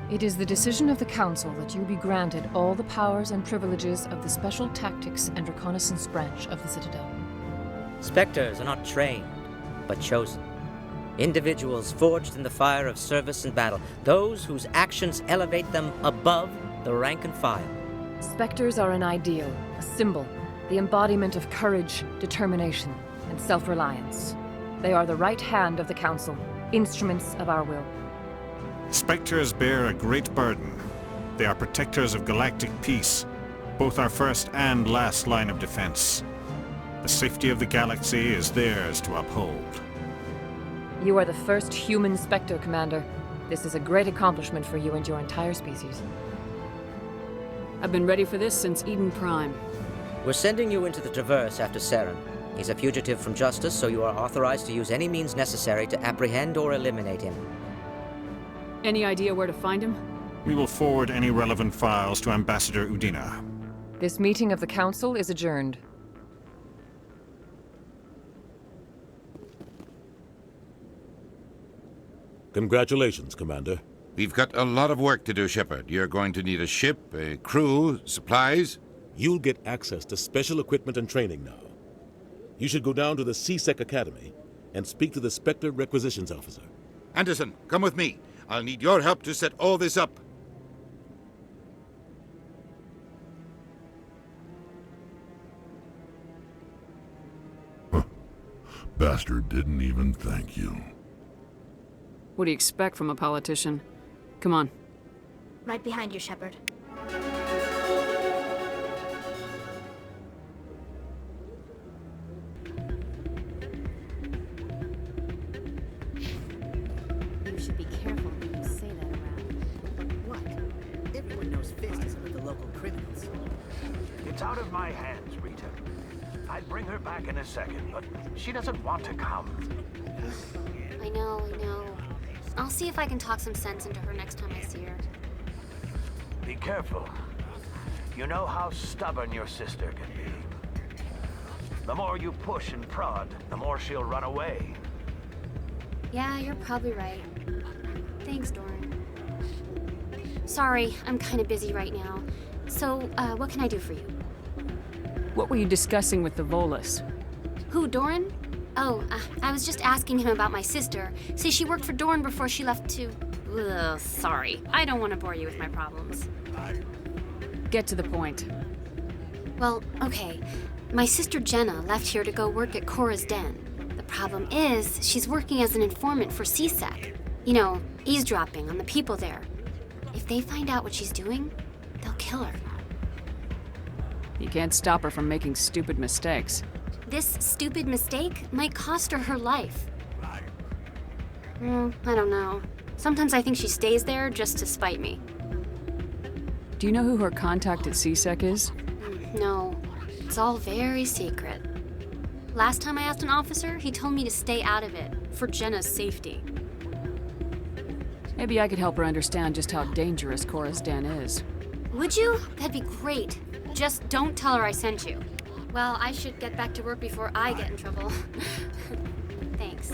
[SPEAKER 9] It is the decision of the Council that you be granted all the powers and privileges of the Special Tactics and Reconnaissance Branch of the Citadel.
[SPEAKER 15] Spectres are not trained, but chosen. Individuals forged in the fire of service and battle, those whose actions elevate them above the rank and file.
[SPEAKER 9] Spectres are an ideal, a symbol, the embodiment of courage, determination, and self-reliance. They are the right hand of the Council, instruments of our will.
[SPEAKER 6] Spectres bear a great burden. They are protectors of galactic peace, both our first and last line of defense. The safety of the galaxy is theirs to uphold.
[SPEAKER 9] You are the first human Spectre, Commander. This is a great accomplishment for you and your entire species.
[SPEAKER 4] I've been ready for this since Eden Prime.
[SPEAKER 15] We're sending you into the Traverse after Saren. He's a fugitive from justice, so you are authorized to use any means necessary to apprehend or eliminate him.
[SPEAKER 4] Any idea where to find him?
[SPEAKER 6] We will forward any relevant files to Ambassador Udina.
[SPEAKER 9] This meeting of the Council is adjourned.
[SPEAKER 8] Congratulations, Commander.
[SPEAKER 11] We've got a lot of work to do, Shepard. You're going to need a ship, a crew, supplies.
[SPEAKER 8] You'll get access to special equipment and training now. You should go down to the C-Sec Academy and speak to the Spectre Requisitions Officer.
[SPEAKER 11] Anderson, come with me. I'll need your help to set all this up.
[SPEAKER 14] Bastard didn't even thank you.
[SPEAKER 4] What do you expect from a politician? Come on.
[SPEAKER 10] Right behind you, Shepard.
[SPEAKER 12] You should be careful when you say that around. What? Everyone knows Fist isn't with the local criminals.
[SPEAKER 13] It's out of my hands, Rita. I'd bring her back in a second, but she doesn't want to come.
[SPEAKER 18] I know. I'll see if I can talk some sense into her next time I see her.
[SPEAKER 13] Be careful. You know how stubborn your sister can be. The more you push and prod, the more she'll run away.
[SPEAKER 18] Yeah, you're probably right. Thanks, Doran. Sorry, I'm kind of busy right now. So, what can I do for you?
[SPEAKER 4] What were you discussing with the Volus?
[SPEAKER 18] Who, Doran? Oh, I was just asking him about my sister. Say she worked for Doran before she left to... Ugh, sorry. I don't want to bore you with my problems.
[SPEAKER 4] Get to the point.
[SPEAKER 18] Well, okay. My sister Jenna left here to go work at Cora's Den. The problem is, she's working as an informant for C-Sec. You know, eavesdropping on the people there. If they find out what she's doing, they'll kill her.
[SPEAKER 4] You can't stop her from making stupid mistakes.
[SPEAKER 18] This stupid mistake might cost her her life. I don't know. Sometimes I think she stays there just to spite me.
[SPEAKER 4] Do you know who her contact at CSEC is?
[SPEAKER 18] No, it's all very secret. Last time I asked an officer, he told me to stay out of it, for Jenna's safety.
[SPEAKER 4] Maybe I could help her understand just how dangerous Cora's Den is.
[SPEAKER 18] Would you? That'd be great. Just don't tell her I sent you. Well, I should get back to work before I get in trouble. Thanks.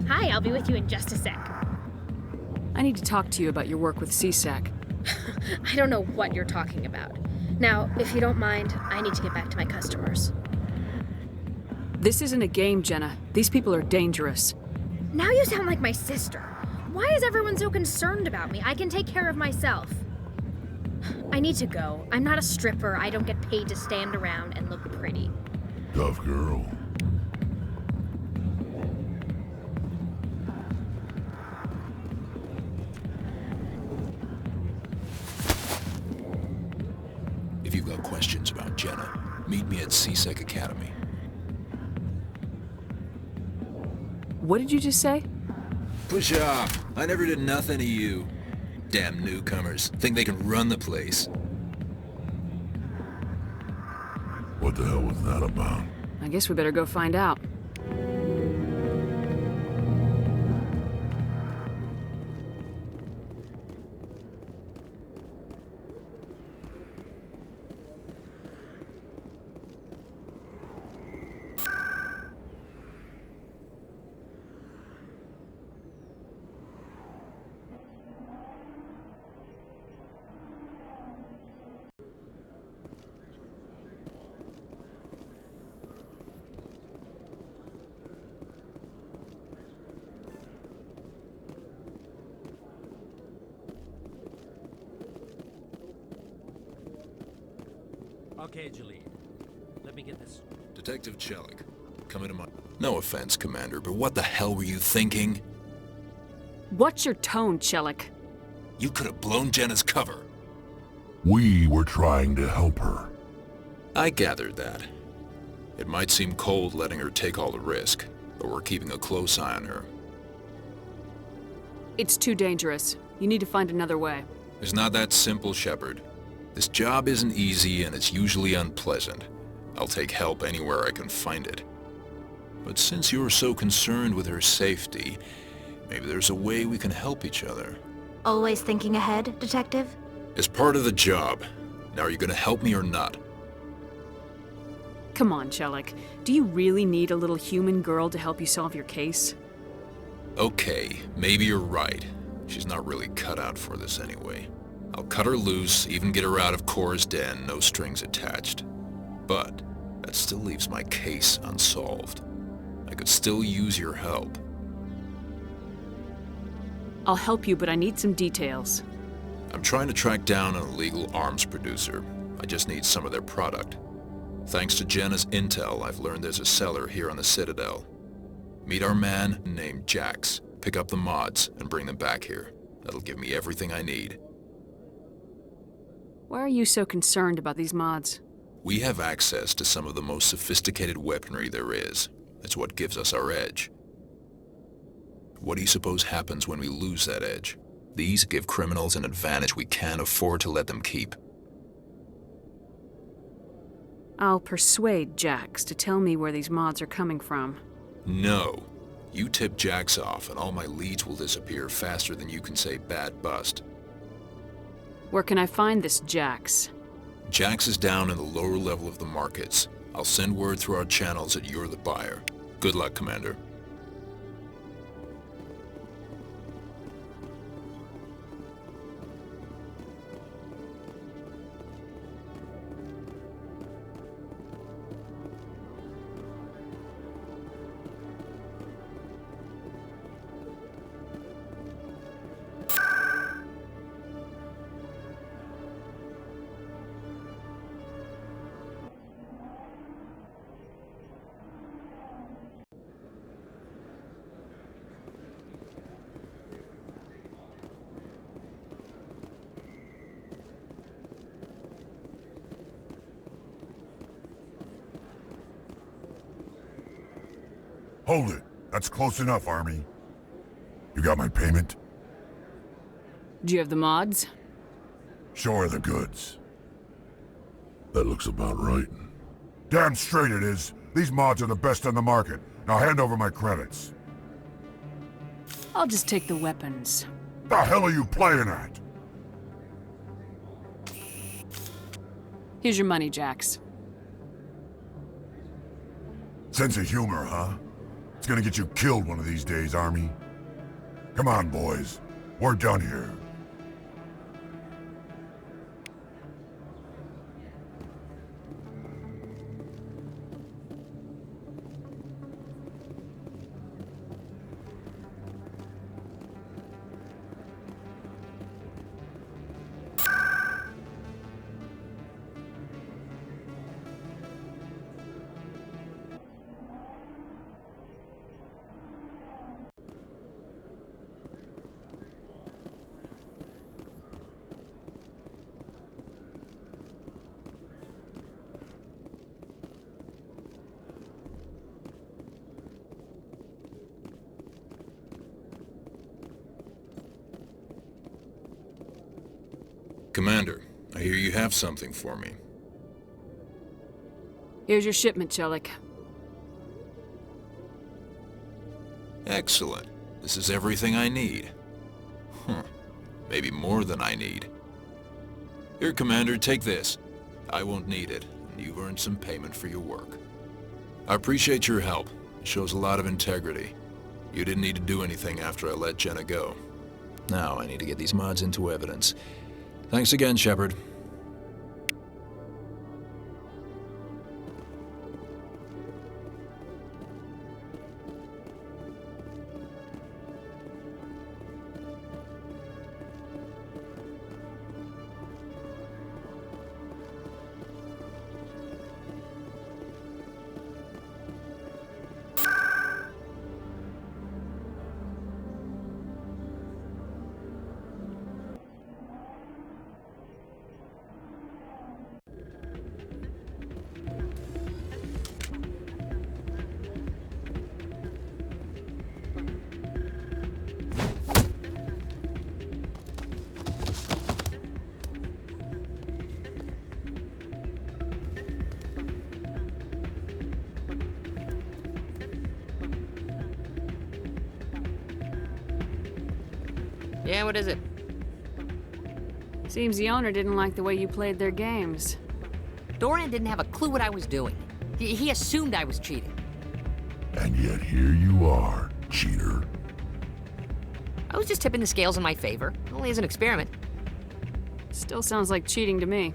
[SPEAKER 17] Hi, I'll be with you in just a sec.
[SPEAKER 4] I need to talk to you about your work with CSEC.
[SPEAKER 17] I don't know what you're talking about. Now, if you don't mind, I need to get back to my customers.
[SPEAKER 4] This isn't a game, Jenna. These people are dangerous.
[SPEAKER 17] Now you sound like my sister. Why is everyone so concerned about me? I can take care of myself. I need to go. I'm not a stripper. I don't get paid to stand around and look pretty.
[SPEAKER 14] Tough girl.
[SPEAKER 1] If you've got questions about Jenna, meet me at CSEC Academy.
[SPEAKER 4] What did you just say?
[SPEAKER 1] Push off. I never did nothing to you. Damn newcomers. Think they can run the place.
[SPEAKER 14] What the hell was that about?
[SPEAKER 4] I guess we better go find out.
[SPEAKER 22] Okay, Jaleel. Let me get this.
[SPEAKER 1] Detective Chelik, come into my... No offense, Commander, but what the hell were you thinking?
[SPEAKER 4] What's your tone, Chelik?
[SPEAKER 1] You could have blown Jenna's cover.
[SPEAKER 14] We were trying to help her.
[SPEAKER 1] I gathered that. It might seem cold letting her take all the risk, but we're keeping a close eye on her.
[SPEAKER 4] It's too dangerous. You need to find another way.
[SPEAKER 1] It's not that simple, Shepard. This job isn't easy and it's usually unpleasant. I'll take help anywhere I can find it. But since you're so concerned with her safety, maybe there's a way we can help each other.
[SPEAKER 10] Always thinking ahead, Detective?
[SPEAKER 1] It's part of the job. Now are you gonna help me or not?
[SPEAKER 4] Come on, Chelik. Do you really need a little human girl to help you solve your case?
[SPEAKER 1] Okay, maybe you're right. She's not really cut out for this anyway. I'll cut her loose, even get her out of Cora's den, no strings attached. But that still leaves my case unsolved. I could still use your help.
[SPEAKER 4] I'll help you, but I need some details.
[SPEAKER 1] I'm trying to track down an illegal arms producer. I just need some of their product. Thanks to Jenna's intel, I've learned there's a seller here on the Citadel. Meet our man named Jax, pick up the mods, and bring them back here. That'll give me everything I need.
[SPEAKER 4] Why are you so concerned about these mods?
[SPEAKER 1] We have access to some of the most sophisticated weaponry there is. It's what gives us our edge. What do you suppose happens when we lose that edge? These give criminals an advantage we can't afford to let them keep.
[SPEAKER 4] I'll persuade Jax to tell me where these mods are coming from.
[SPEAKER 1] No. You tip Jax off and all my leads will disappear faster than you can say bad bust.
[SPEAKER 4] Where can I find this Jax?
[SPEAKER 1] Jax is down in the lower level of the markets. I'll send word through our channels that you're the buyer. Good luck, Commander.
[SPEAKER 14] Hold it. That's close enough, Army. You got my payment?
[SPEAKER 4] Do you have the mods?
[SPEAKER 14] Show her the goods. That looks about right. Damn straight it is. These mods are the best on the market. Now hand over my credits.
[SPEAKER 4] I'll just take the weapons.
[SPEAKER 14] The hell are you playing at?
[SPEAKER 4] Here's your money, Jax.
[SPEAKER 14] Sense of humor, huh? It's gonna get you killed one of these days, Army. Come on, boys. We're done here.
[SPEAKER 1] Commander, I hear you have something for me.
[SPEAKER 4] Here's your shipment, Chelik.
[SPEAKER 1] Excellent. This is everything I need. Maybe more than I need. Here, Commander, take this. I won't need it, and you've earned some payment for your work. I appreciate your help. It shows a lot of integrity. You didn't need to do anything after I let Jenna go. Now I need to get these mods into evidence. Thanks again, Shepard.
[SPEAKER 19] Yeah, what is it?
[SPEAKER 4] Seems the owner didn't like the way you played their games.
[SPEAKER 19] Dorian didn't have a clue what I was doing. He assumed I was cheating.
[SPEAKER 14] And yet here you are, cheater.
[SPEAKER 19] I was just tipping the scales in my favor, only as an experiment.
[SPEAKER 4] Still sounds like cheating to me.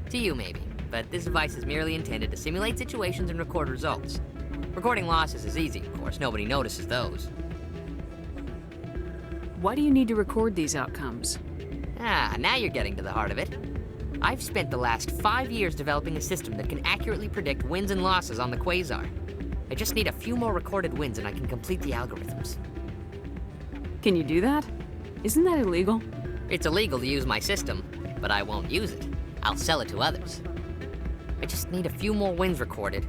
[SPEAKER 19] To you, maybe. But this device is merely intended to simulate situations and record results. Recording losses is easy, of course. Nobody notices those.
[SPEAKER 4] Why do you need to record these outcomes?
[SPEAKER 19] Ah, now you're getting to the heart of it. I've spent the last 5 years developing a system that can accurately predict wins and losses on the Quasar. I just need a few more recorded wins and I can complete the algorithms.
[SPEAKER 4] Can you do that? Isn't that illegal?
[SPEAKER 19] It's illegal to use my system, but I won't use it. I'll sell it to others. I just need a few more wins recorded.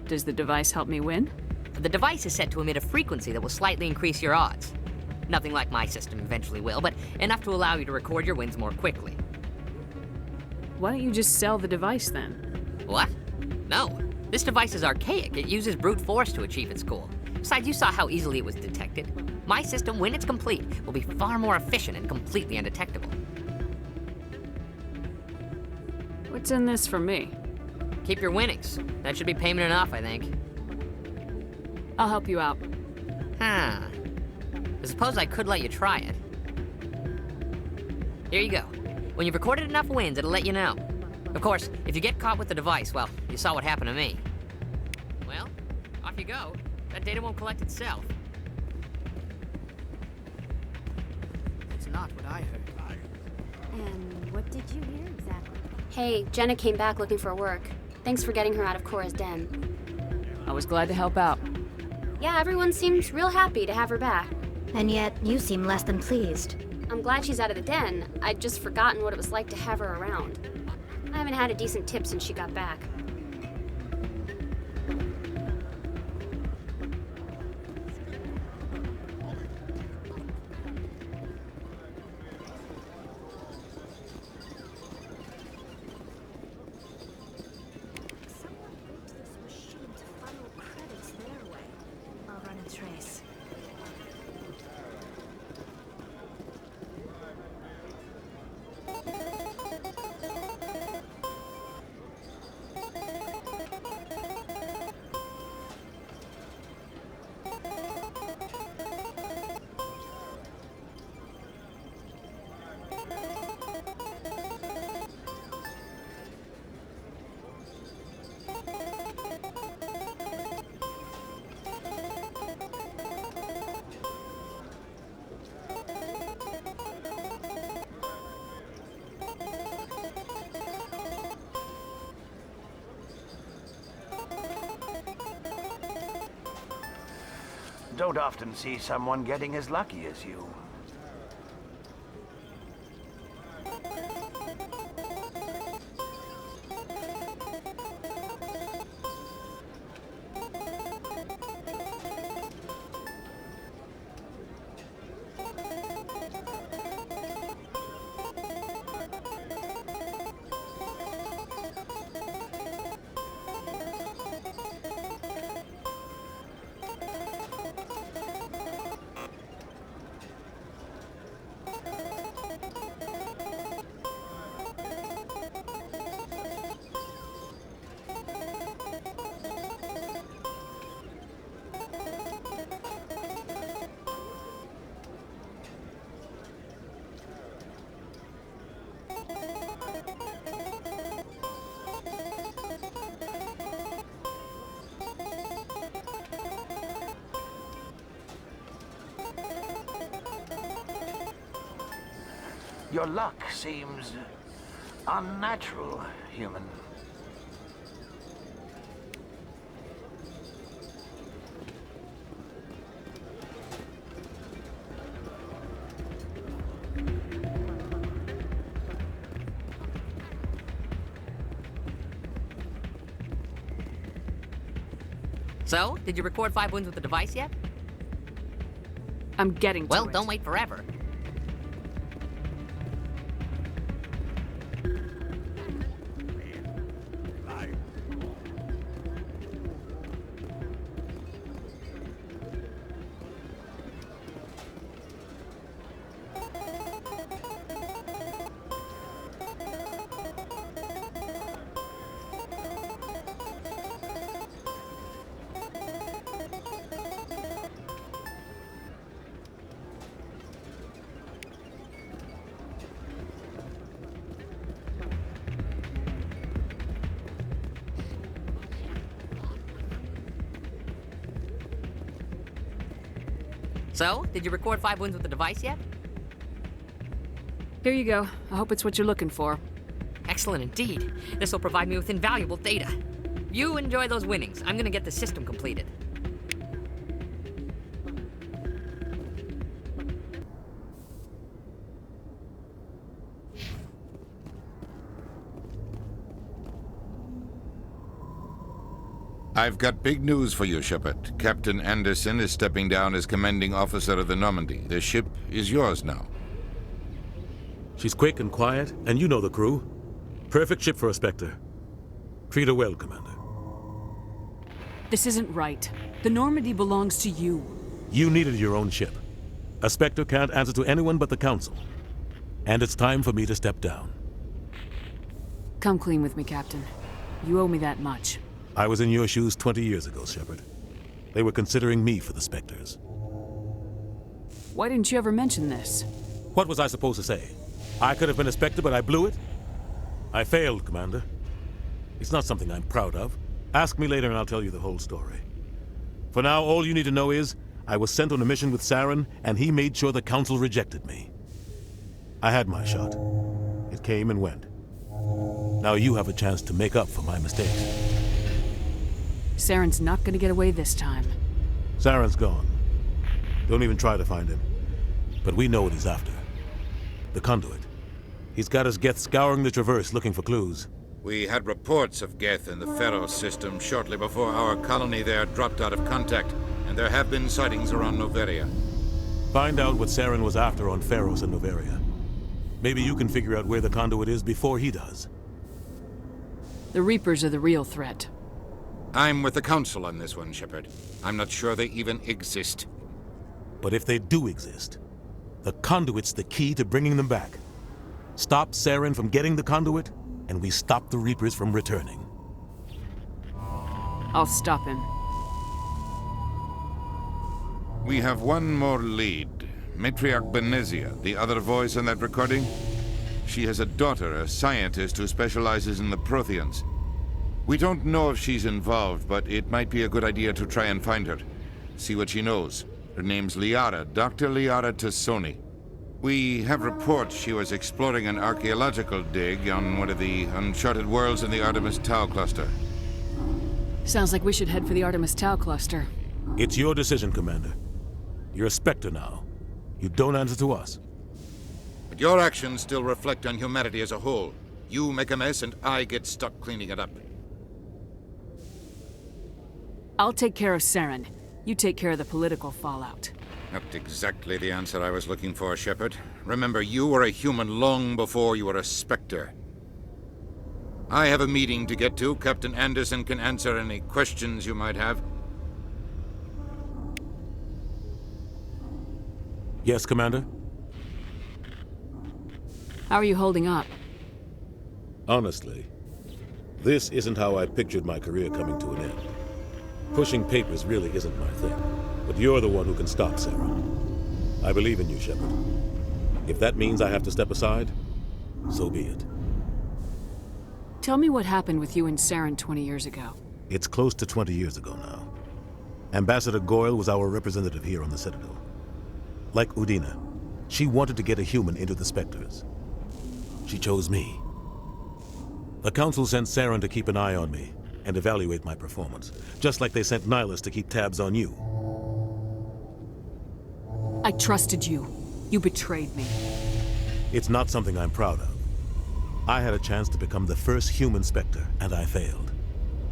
[SPEAKER 4] Does the device help me win?
[SPEAKER 19] The device is set to emit a frequency that will slightly increase your odds. Nothing like my system eventually will, but enough to allow you to record your wins more quickly.
[SPEAKER 4] Why don't you just sell the device then?
[SPEAKER 19] What? No. This device is archaic. It uses brute force to achieve its goal. Besides, you saw how easily it was detected. My system, when it's complete, will be far more efficient and completely undetectable.
[SPEAKER 4] What's in this for me?
[SPEAKER 19] Keep your winnings. That should be payment enough, I think.
[SPEAKER 4] I'll help you out.
[SPEAKER 19] Huh. I suppose I could let you try it. Here you go. When you've recorded enough wins, it'll let you know. Of course, if you get caught with the device, well, you saw what happened to me. Well, off you go. That data won't collect itself.
[SPEAKER 12] That's not what I heard.
[SPEAKER 18] And what did you hear exactly?
[SPEAKER 20] Hey, Jenna came back looking for work. Thanks for getting her out of Cora's den.
[SPEAKER 4] I was glad to help out.
[SPEAKER 20] Yeah, everyone seems real happy to have her back.
[SPEAKER 10] And yet, you seem less than pleased.
[SPEAKER 20] I'm glad she's out of the den. I'd just forgotten what it was like to have her around. I haven't had a decent tip since she got back.
[SPEAKER 13] Don't often see someone getting as lucky as you. Your luck seems unnatural, human.
[SPEAKER 19] So, did you record 5 wounds with the device yet?
[SPEAKER 4] I'm getting to
[SPEAKER 19] Well,
[SPEAKER 4] it.
[SPEAKER 19] don't wait forever. So, did you record 5 wounds with the device yet?
[SPEAKER 4] Here you go. I hope it's what you're looking for.
[SPEAKER 19] Excellent indeed. This will provide me with invaluable data. You enjoy those winnings. I'm gonna get the system completed.
[SPEAKER 11] I've got big news for you, Shepard. Captain Anderson is stepping down as commanding officer of the Normandy. The ship is yours now.
[SPEAKER 8] She's quick and quiet, and you know the crew. Perfect ship for a Spectre. Treat her well, Commander.
[SPEAKER 4] This isn't right. The Normandy belongs to you.
[SPEAKER 8] You needed your own ship. A Spectre can't answer to anyone but the Council. And it's time for me to step down.
[SPEAKER 4] Come clean with me, Captain. You owe me that much.
[SPEAKER 8] I was in your shoes 20 years ago, Shepard. They were considering me for the Spectres.
[SPEAKER 4] Why didn't you ever mention this?
[SPEAKER 8] What was I supposed to say? I could have been a Spectre, but I blew it? I failed, Commander. It's not something I'm proud of. Ask me later and I'll tell you the whole story. For now, all you need to know is, I was sent on a mission with Saren, and he made sure the Council rejected me. I had my shot. It came and went. Now you have a chance to make up for my mistakes.
[SPEAKER 4] Saren's not gonna get away this time.
[SPEAKER 8] Saren's gone. Don't even try to find him. But we know what he's after. The conduit. He's got his Geth scouring the Traverse looking for clues.
[SPEAKER 11] We had reports of Geth in the Pharaoh system shortly before our colony there dropped out of contact, and there have been sightings around Noveria.
[SPEAKER 8] Find out what Saren was after on Pharos and Noveria. Maybe you can figure out where the conduit is before he does.
[SPEAKER 4] The Reapers are the real threat.
[SPEAKER 11] I'm with the Council on this one, Shepard. I'm not sure they even exist.
[SPEAKER 8] But if they do exist, the conduit's the key to bringing them back. Stop Saren from getting the conduit, and we stop the Reapers from returning.
[SPEAKER 4] I'll stop him.
[SPEAKER 11] We have one more lead. Matriarch Benezia, the other voice in that recording. She has a daughter, a scientist who specializes in the Protheans. We don't know if she's involved, but it might be a good idea to try and find her. See what she knows. Her name's Liara, Dr. Liara Tassoni. We have reports she was exploring an archaeological dig on one of the uncharted worlds in the Artemis Tau cluster.
[SPEAKER 4] Sounds like we should head for the Artemis Tau cluster.
[SPEAKER 8] It's your decision, Commander. You're a Spectre now. You don't answer to us.
[SPEAKER 11] But your actions still reflect on humanity as a whole. You make a mess and I get stuck cleaning it up.
[SPEAKER 4] I'll take care of Saren. You take care of the political fallout.
[SPEAKER 11] Not exactly the answer I was looking for, Shepard. Remember, you were a human long before you were a Spectre. I have a meeting to get to. Captain Anderson can answer any questions you might have.
[SPEAKER 8] Yes, Commander?
[SPEAKER 4] How are you holding up?
[SPEAKER 8] Honestly, this isn't how I pictured my career coming to an end. Pushing papers really isn't my thing, but you're the one who can stop Saren. I believe in you, Shepard. If that means I have to step aside, so be it.
[SPEAKER 4] Tell me what happened with you and Saren 20 years ago.
[SPEAKER 8] It's close to 20 years ago now. Ambassador Goyle was our representative here on the Citadel. Like Udina, she wanted to get a human into the Spectres. She chose me. The Council sent Saren to keep an eye on me and evaluate my performance, just like they sent Nihilus to keep tabs on you.
[SPEAKER 4] I trusted you. You betrayed me.
[SPEAKER 8] It's not something I'm proud of. I had a chance to become the first human Spectre, and I failed.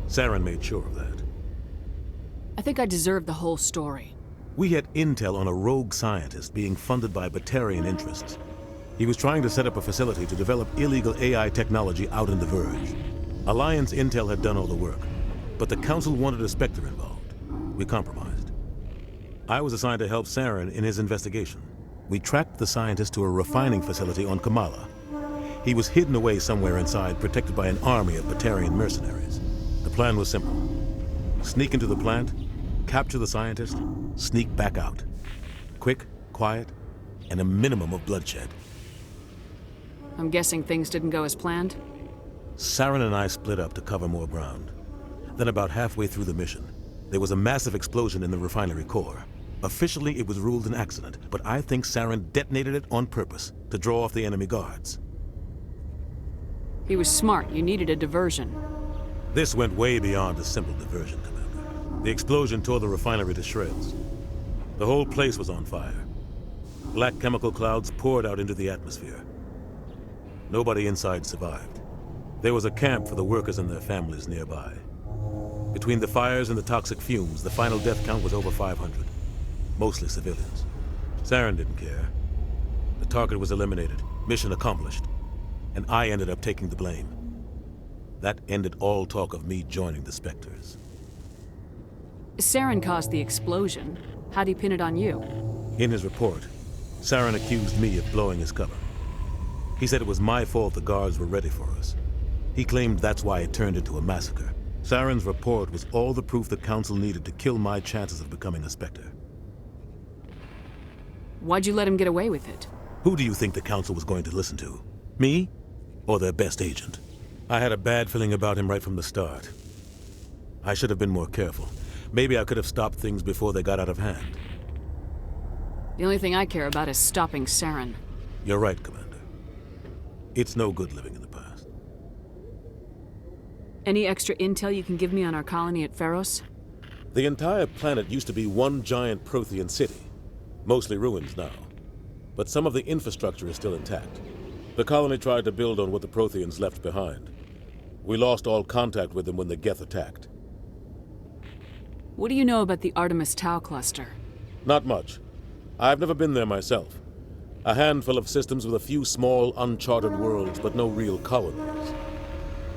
[SPEAKER 8] Saren made sure of that.
[SPEAKER 4] I think I deserve the whole story.
[SPEAKER 8] We had intel on a rogue scientist being funded by Batarian interests. He was trying to set up a facility to develop illegal AI technology out in the Verge. Alliance intel had done all the work, but the Council wanted a Spectre involved. We compromised. I was assigned to help Saren in his investigation. We tracked the scientist to a refining facility on Kamala. He was hidden away somewhere inside, protected by an army of Batarian mercenaries. The plan was simple. Sneak into the plant, capture the scientist, sneak back out. Quick, quiet, and a minimum of bloodshed.
[SPEAKER 4] I'm guessing things didn't go as planned?
[SPEAKER 8] Saren and I split up to cover more ground. Then about halfway through the mission, there was a massive explosion in the refinery core. Officially, it was ruled an accident, but I think Saren detonated it on purpose to draw off the enemy guards.
[SPEAKER 4] He was smart. You needed a diversion.
[SPEAKER 8] This went way beyond a simple diversion, Commander. The explosion tore the refinery to shreds. The whole place was on fire. Black chemical clouds poured out into the atmosphere. Nobody inside survived. There was a camp for the workers and their families nearby. Between the fires and the toxic fumes, the final death count was over 500. Mostly civilians. Saren didn't care. The target was eliminated, mission accomplished. And I ended up taking the blame. That ended all talk of me joining the Spectres.
[SPEAKER 4] Saren caused the explosion. How'd he pin it on you?
[SPEAKER 8] In his report, Saren accused me of blowing his cover. He said it was my fault the guards were ready for us. He claimed that's why it turned into a massacre. Saren's report was all the proof the Council needed to kill my chances of becoming a Spectre.
[SPEAKER 4] Why'd you let him get away with it?
[SPEAKER 8] Who do you think the Council was going to listen to? Me? Or their best agent? I had a bad feeling about him right from the start. I should have been more careful. Maybe I could have stopped things before they got out of hand.
[SPEAKER 4] The only thing I care about is stopping Saren.
[SPEAKER 8] You're right, Commander. It's no good living in the past.
[SPEAKER 4] Any extra intel you can give me on our colony at Pharos?
[SPEAKER 8] The entire planet used to be one giant Prothean city. Mostly ruins now. But some of the infrastructure is still intact. The colony tried to build on what the Protheans left behind. We lost all contact with them when the Geth attacked.
[SPEAKER 4] What do you know about the Artemis Tau cluster?
[SPEAKER 8] Not much. I've never been there myself. A handful of systems with a few small, uncharted worlds, but no real colonies.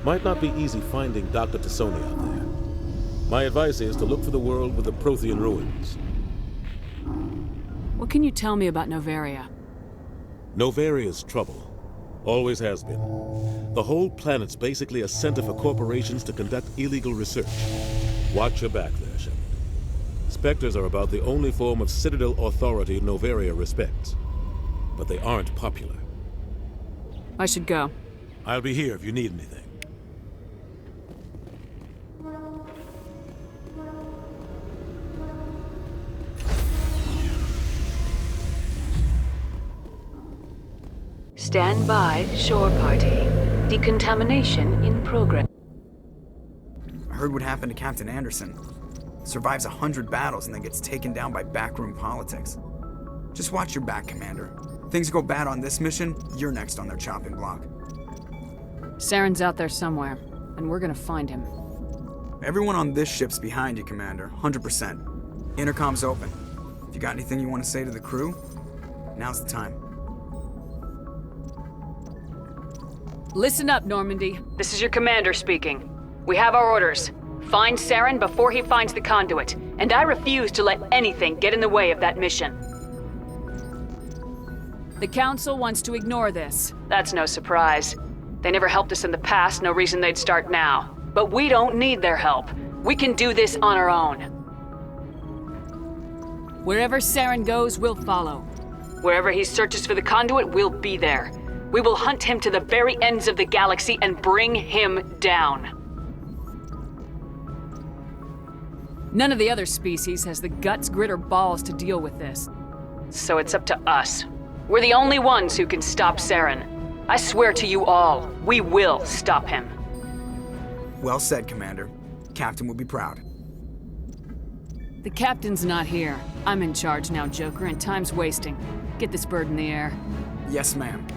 [SPEAKER 8] Might not be easy finding Dr. Tassoni out there. My advice is to look for the world with the Prothean ruins.
[SPEAKER 4] What can you tell me about Novaria?
[SPEAKER 8] Novaria's trouble. Always has been. The whole planet's basically a center for corporations to conduct illegal research. Watch your back there, Shepard. Spectres are about the only form of Citadel authority Novaria respects. But they aren't popular.
[SPEAKER 4] I should go.
[SPEAKER 8] I'll be here if you need anything.
[SPEAKER 4] Stand by, shore party. Decontamination in progress.
[SPEAKER 5] I heard what happened to Captain Anderson. Survives 100 battles and then gets taken down by backroom politics. Just watch your back, Commander. Things go bad on this mission, you're next on their chopping block.
[SPEAKER 4] Saren's out there somewhere, and we're gonna find him.
[SPEAKER 5] Everyone on this ship's behind you, Commander. 100%. Intercom's open. If you got anything you want to say to the crew, now's the time.
[SPEAKER 4] Listen up, Normandy. This is your commander speaking. We have our orders. Find Saren before he finds the conduit, and I refuse to let anything get in the way of that mission. The Council wants to ignore this. That's no surprise. They never helped us in the past, no reason they'd start now. But we don't need their help. We can do this on our own. Wherever Saren goes, we'll follow. Wherever he searches for the conduit, we'll be there. We will hunt him to the very ends of the galaxy and bring him down. None of the other species has the guts, grit, or balls to deal with this. So it's up to us. We're the only ones who can stop Saren. I swear to you all, we will stop him.
[SPEAKER 5] Well said, Commander. Captain will be proud.
[SPEAKER 4] The captain's not here. I'm in charge now, Joker, and time's wasting. Get this bird in the air.
[SPEAKER 5] Yes, ma'am.